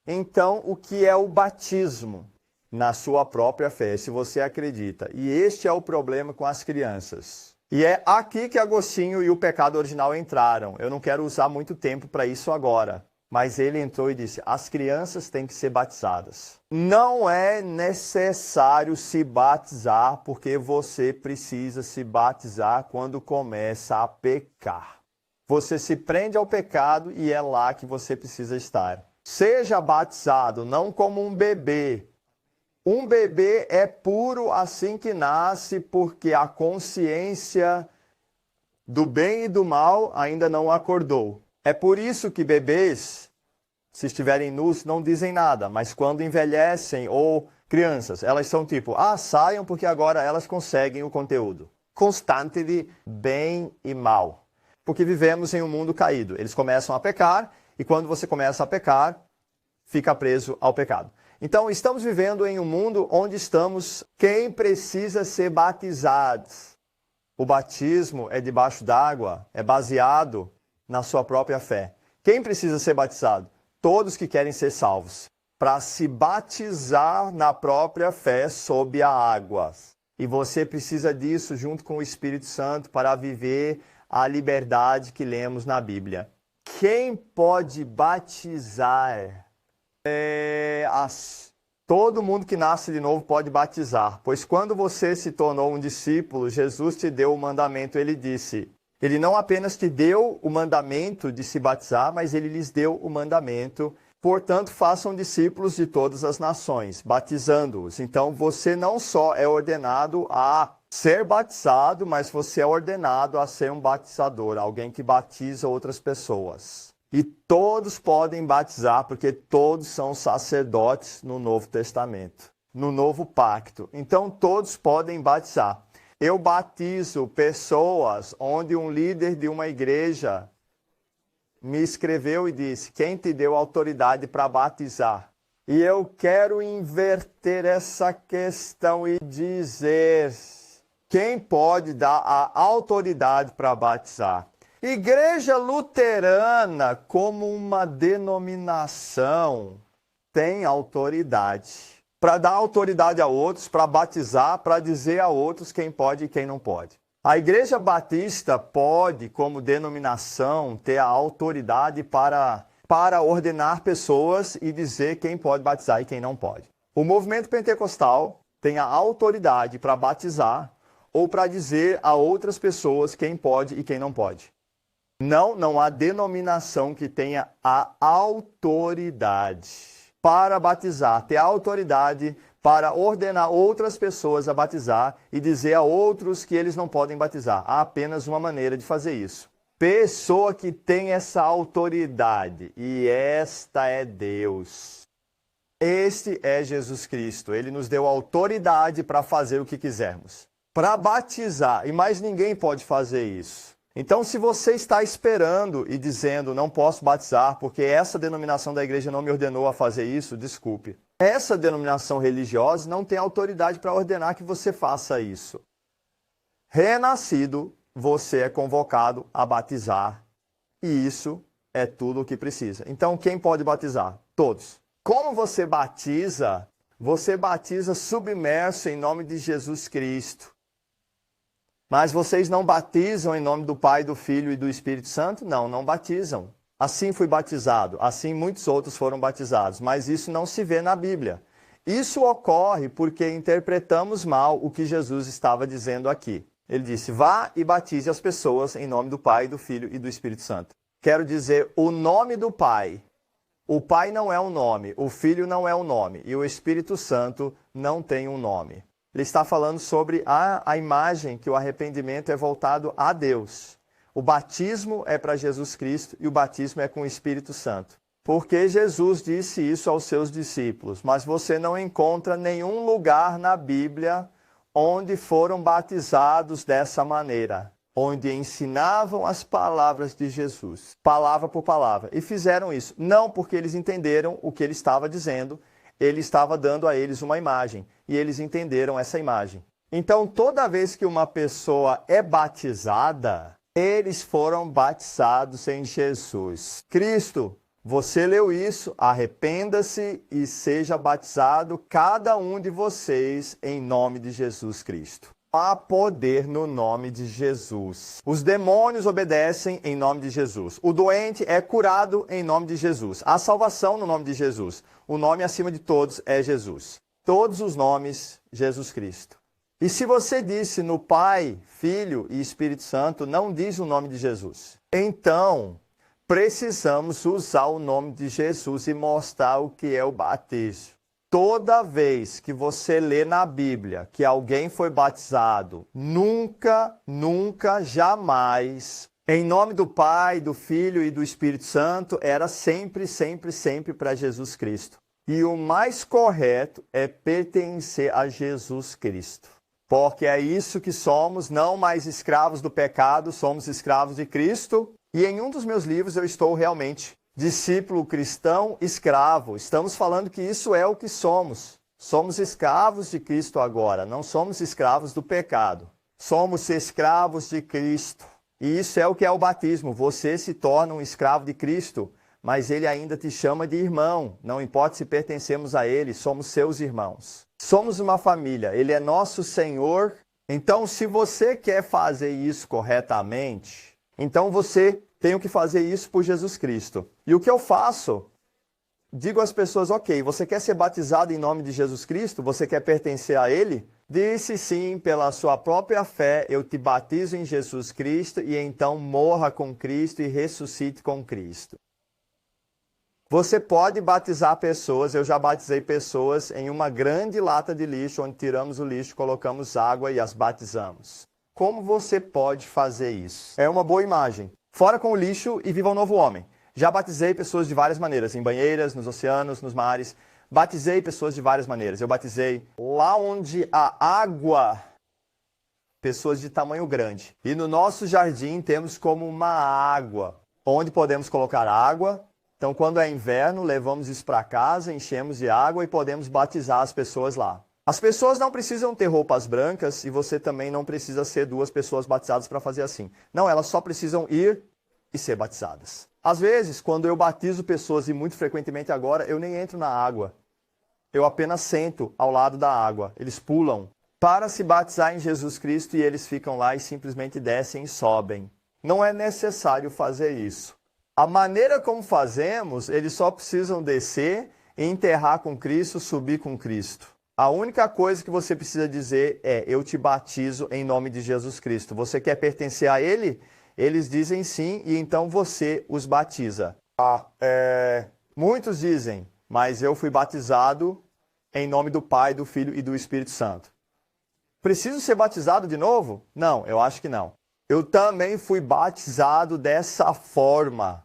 Então, o que é o batismo? Na sua própria fé, se você acredita. E este é o problema com as crianças. E é aqui que Agostinho e o pecado original entraram. Eu não quero usar muito tempo para isso agora. Mas ele entrou e disse, as crianças têm que ser batizadas. Não é necessário se batizar, porque você precisa se batizar quando começa a pecar. Você se prende ao pecado e é lá que você precisa estar. Seja batizado, não como um bebê. Um bebê é puro assim que nasce, porque a consciência do bem e do mal ainda não acordou. É por isso que bebês, se estiverem nus, não dizem nada. Mas quando envelhecem, ou crianças, elas são tipo, saiam porque agora elas conseguem o conteúdo. Constante de bem e mal. Porque vivemos em um mundo caído. Eles começam a pecar, e quando você começa a pecar, fica preso ao pecado. Então, estamos vivendo em um mundo onde estamos, quem precisa ser batizado. O batismo é debaixo d'água, é baseado na sua própria fé. Quem precisa ser batizado? Todos que querem ser salvos. Para se batizar na própria fé sob a água. E você precisa disso junto com o Espírito Santo para viver a liberdade que lemos na Bíblia. Quem pode batizar? Todo mundo que nasce de novo pode batizar, pois quando você se tornou um discípulo, Jesus te deu o mandamento, ele disse. Ele não apenas te deu o mandamento de se batizar, mas ele lhes deu o mandamento. Portanto, façam discípulos de todas as nações, batizando-os. Então, você não só é ordenado a ser batizado, mas você é ordenado a ser um batizador, alguém que batiza outras pessoas. E todos podem batizar, porque todos são sacerdotes no Novo Testamento, no Novo Pacto. Então, todos podem batizar. Eu batizo pessoas onde um líder de uma igreja me escreveu e disse, quem te deu autoridade para batizar? E eu quero inverter essa questão e dizer, quem pode dar a autoridade para batizar? Igreja luterana, como uma denominação, tem autoridade. Para dar autoridade a outros, para batizar, para dizer a outros quem pode e quem não pode. A Igreja Batista pode, como denominação, ter a autoridade para ordenar pessoas e dizer quem pode batizar e quem não pode. O movimento pentecostal tem a autoridade para batizar ou para dizer a outras pessoas quem pode e quem não pode. Não há denominação que tenha a autoridade para batizar, ter a autoridade para ordenar outras pessoas a batizar e dizer a outros que eles não podem batizar. Há apenas uma maneira de fazer isso. Pessoa que tem essa autoridade, e esta é Deus. Este é Jesus Cristo. Ele nos deu autoridade para fazer o que quisermos. Para batizar, e mais ninguém pode fazer isso. Então, se você está esperando e dizendo, não posso batizar porque essa denominação da igreja não me ordenou a fazer isso, desculpe. Essa denominação religiosa não tem autoridade para ordenar que você faça isso. Renascido, você é convocado a batizar. E isso é tudo o que precisa. Então, quem pode batizar? Todos. Como você batiza? Você batiza submerso em nome de Jesus Cristo. Mas vocês não batizam em nome do Pai, do Filho e do Espírito Santo? Não batizam. Assim fui batizado, assim muitos outros foram batizados, mas isso não se vê na Bíblia. Isso ocorre porque interpretamos mal o que Jesus estava dizendo aqui. Ele disse, vá e batize as pessoas em nome do Pai, do Filho e do Espírito Santo. Quero dizer, o nome do Pai. O Pai não é um nome, o Filho não é um nome e o Espírito Santo não tem um nome. Ele está falando sobre a imagem que o arrependimento é voltado a Deus. O batismo é para Jesus Cristo e o batismo é com o Espírito Santo. Porque Jesus disse isso aos seus discípulos, mas você não encontra nenhum lugar na Bíblia onde foram batizados dessa maneira, onde ensinavam as palavras de Jesus, palavra por palavra. E fizeram isso, não porque eles entenderam o que ele estava dizendo, ele estava dando a eles uma imagem, e eles entenderam essa imagem. Então, toda vez que uma pessoa é batizada, eles foram batizados em Jesus Cristo. Você leu isso, arrependa-se e seja batizado cada um de vocês em nome de Jesus Cristo. Há poder no nome de Jesus. Os demônios obedecem em nome de Jesus. O doente é curado em nome de Jesus. Há salvação no nome de Jesus. O nome acima de todos é Jesus. Todos os nomes, Jesus Cristo. E se você disse no Pai, Filho e Espírito Santo, não diz o nome de Jesus. Então, precisamos usar o nome de Jesus e mostrar o que é o batismo. Toda vez que você lê na Bíblia que alguém foi batizado, nunca, jamais, em nome do Pai, do Filho e do Espírito Santo, era sempre para Jesus Cristo. E o mais correto é pertencer a Jesus Cristo. Porque é isso que somos, não mais escravos do pecado, somos escravos de Cristo. E em um dos meus livros eu estou realmente discípulo cristão escravo. Estamos falando que isso é o que somos. Somos escravos de Cristo agora, não somos escravos do pecado. Somos escravos de Cristo. E isso é o que é o batismo. Você se torna um escravo de Cristo, mas ele ainda te chama de irmão. Não importa se pertencemos a ele, somos seus irmãos. Somos uma família, ele é nosso Senhor. Então, se você quer fazer isso corretamente, então você tem que fazer isso por Jesus Cristo. E o que eu faço? digo às pessoas, ok, você quer ser batizado em nome de Jesus Cristo? Você quer pertencer a Ele? Disse sim, pela sua própria fé, eu te batizo em Jesus Cristo e então morra com Cristo e ressuscite com Cristo. Você pode batizar pessoas, eu já batizei pessoas em uma grande lata de lixo, onde tiramos o lixo, colocamos água e as batizamos. Como você pode fazer isso? É uma boa imagem. Fora com o lixo e viva um novo homem. Já batizei pessoas de várias maneiras, em banheiras, nos oceanos, nos mares. Batizei pessoas de várias maneiras. Eu batizei lá onde a água, pessoas de tamanho grande. E no nosso jardim temos como uma água, onde podemos colocar água. Então, quando é inverno, levamos isso para casa, enchemos de água e podemos batizar as pessoas lá. As pessoas não precisam ter roupas brancas e você também não precisa ser 2 pessoas batizadas para fazer assim. Não, elas só precisam ir e ser batizadas. Às vezes, quando eu batizo pessoas, e muito frequentemente agora, eu nem entro na água. Eu apenas sento ao lado da água. Eles pulam para se batizar em Jesus Cristo e eles ficam lá e simplesmente descem e sobem. Não é necessário fazer isso. A maneira como fazemos, eles só precisam descer, enterrar com Cristo, subir com Cristo. A única coisa que você precisa dizer é, eu te batizo em nome de Jesus Cristo. Você quer pertencer a Ele? Eles dizem sim, e então você os batiza. Muitos dizem, mas eu fui batizado em nome do Pai, do Filho e do Espírito Santo. Preciso ser batizado de novo? Não, eu acho que não. Eu também fui batizado dessa forma.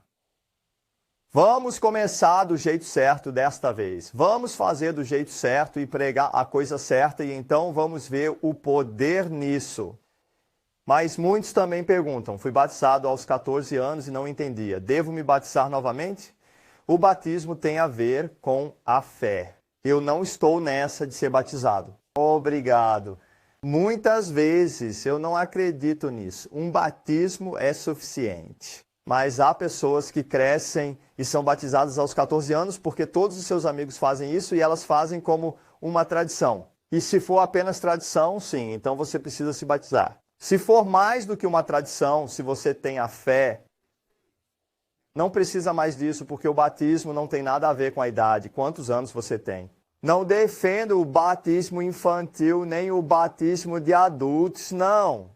Vamos começar do jeito certo desta vez. Vamos fazer do jeito certo e pregar a coisa certa e então vamos ver o poder nisso. Mas muitos também perguntam, fui batizado aos 14 anos e não entendia. Devo me batizar novamente? O batismo tem a ver com a fé. Eu não estou nessa de ser batizado. Obrigado. Muitas vezes eu não acredito nisso. Um batismo é suficiente. Mas há pessoas que crescem e são batizadas aos 14 anos porque todos os seus amigos fazem isso e elas fazem como uma tradição. E se for apenas tradição, sim, então você precisa se batizar. Se for mais do que uma tradição, se você tem a fé, não precisa mais disso porque o batismo não tem nada a ver com a idade. Quantos anos você tem? Não defendo o batismo infantil nem o batismo de adultos, não.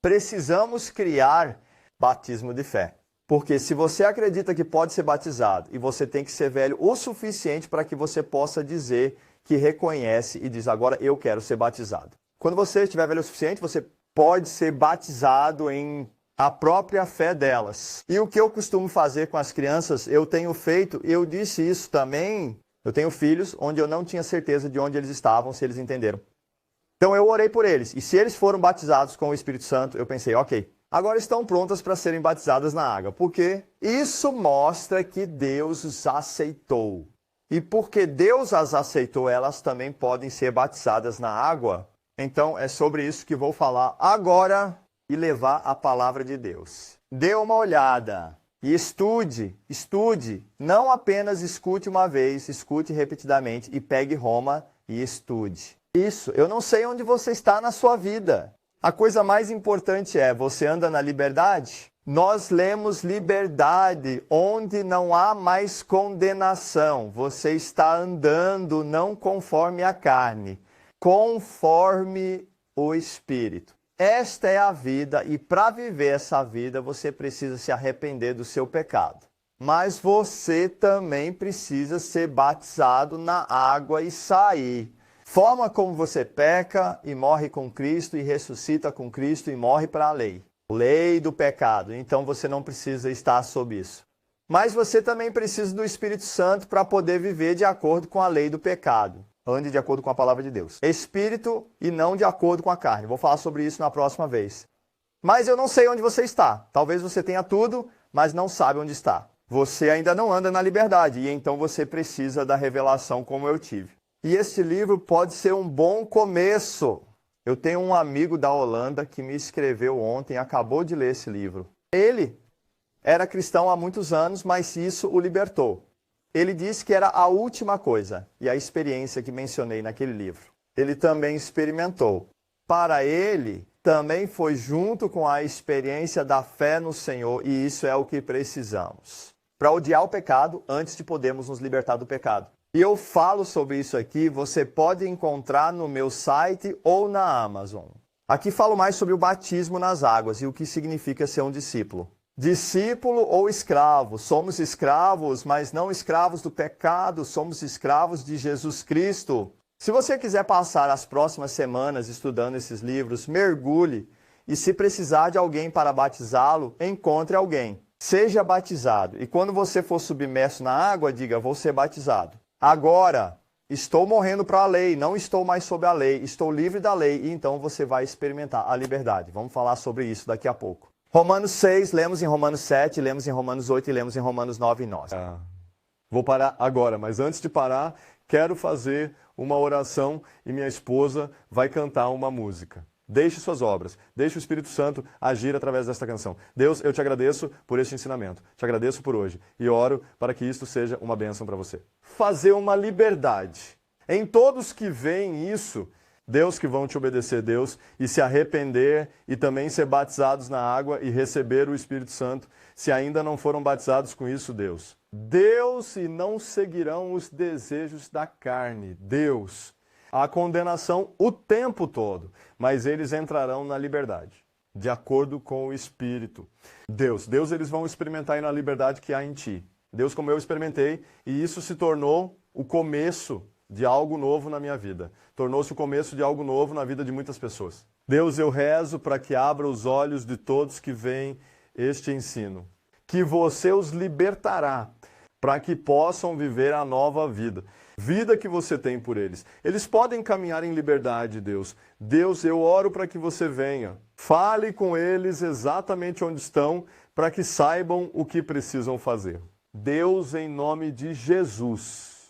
Precisamos criar batismo de fé. Porque se você acredita que pode ser batizado e você tem que ser velho o suficiente para que você possa dizer que reconhece e diz, agora eu quero ser batizado. Quando você estiver velho o suficiente, você pode ser batizado em a própria fé delas. E o que eu costumo fazer com as crianças, eu tenho feito, eu disse isso também, eu tenho filhos onde eu não tinha certeza de onde eles estavam, se eles entenderam. Então eu orei por eles. E se eles foram batizados com o Espírito Santo, eu pensei, ok, agora estão prontas para serem batizadas na água. Porque isso mostra que Deus os aceitou. E porque Deus as aceitou, elas também podem ser batizadas na água. Então é sobre isso que vou falar agora e levar a palavra de Deus. Dê uma olhada e estude. Não apenas escute uma vez, escute repetidamente e pegue Roma e estude. Isso, eu não sei onde você está na sua vida. A coisa mais importante é, você anda na liberdade? Nós lemos liberdade, onde não há mais condenação. Você está andando não conforme a carne, conforme o Espírito. Esta é a vida e para viver essa vida você precisa se arrepender do seu pecado. Mas você também precisa ser batizado na água e sair. Forma como você peca e morre com Cristo e ressuscita com Cristo e morre para a lei. Lei do pecado. Então você não precisa estar sob isso. Mas você também precisa do Espírito Santo para poder viver de acordo com a lei do pecado. Ande de acordo com a palavra de Deus. Espírito e não de acordo com a carne. Vou falar sobre isso na próxima vez. Mas eu não sei onde você está. Talvez você tenha tudo, mas não sabe onde está. Você ainda não anda na liberdade e então você precisa da revelação como eu tive. E este livro pode ser um bom começo. Eu tenho um amigo da Holanda que me escreveu ontem, acabou de ler esse livro. Ele era cristão há muitos anos, mas isso o libertou. Ele disse que era a última coisa, e a experiência que mencionei naquele livro. Ele também experimentou. Para ele, também foi junto com a experiência da fé no Senhor, e isso é o que precisamos. para odiar o pecado antes de podermos nos libertar do pecado. E eu falo sobre isso aqui, você pode encontrar no meu site ou na Amazon. Aqui falo mais sobre o batismo nas águas e o que significa ser um discípulo. Discípulo ou escravo. Somos escravos, mas não escravos do pecado, somos escravos de Jesus Cristo. Se você quiser passar as próximas semanas estudando esses livros, mergulhe. E se precisar de alguém para batizá-lo, encontre alguém. Seja batizado. E quando você for submerso na água, diga, vou ser batizado. Agora, estou morrendo para a lei, não estou mais sob a lei, estou livre da lei. E então você vai experimentar a liberdade. Vamos falar sobre isso daqui a pouco. Romanos 6, lemos em Romanos 7, lemos em Romanos 8 e lemos em Romanos 9 e 9. Vou parar agora, mas antes de parar, quero fazer uma oração e minha esposa vai cantar uma música. Deixe suas obras, deixe o Espírito Santo agir através desta canção. Deus, eu te agradeço por este ensinamento, te agradeço por hoje e oro para que isto seja uma bênção para você. Fazer uma liberdade. Em todos que veem isso, Deus que vão te obedecer, Deus, e se arrepender e também ser batizados na água e receber o Espírito Santo, se ainda não foram batizados com isso, Deus. Deus e não seguirão os desejos da carne, Deus. A condenação o tempo todo, mas eles entrarão na liberdade, de acordo com o Espírito. Deus, eles vão experimentar aí na liberdade que há em ti. Deus, como eu experimentei, e isso se tornou o começo de algo novo na minha vida. Tornou-se o começo de algo novo na vida de muitas pessoas. Deus, eu rezo para que abra os olhos de todos que veem este ensino, que você os libertará, para que possam viver a nova vida. Vida que você tem por eles. Eles podem caminhar em liberdade, Deus. Deus, eu oro para que você venha. Fale com eles exatamente onde estão, para que saibam o que precisam fazer. Deus, em nome de Jesus.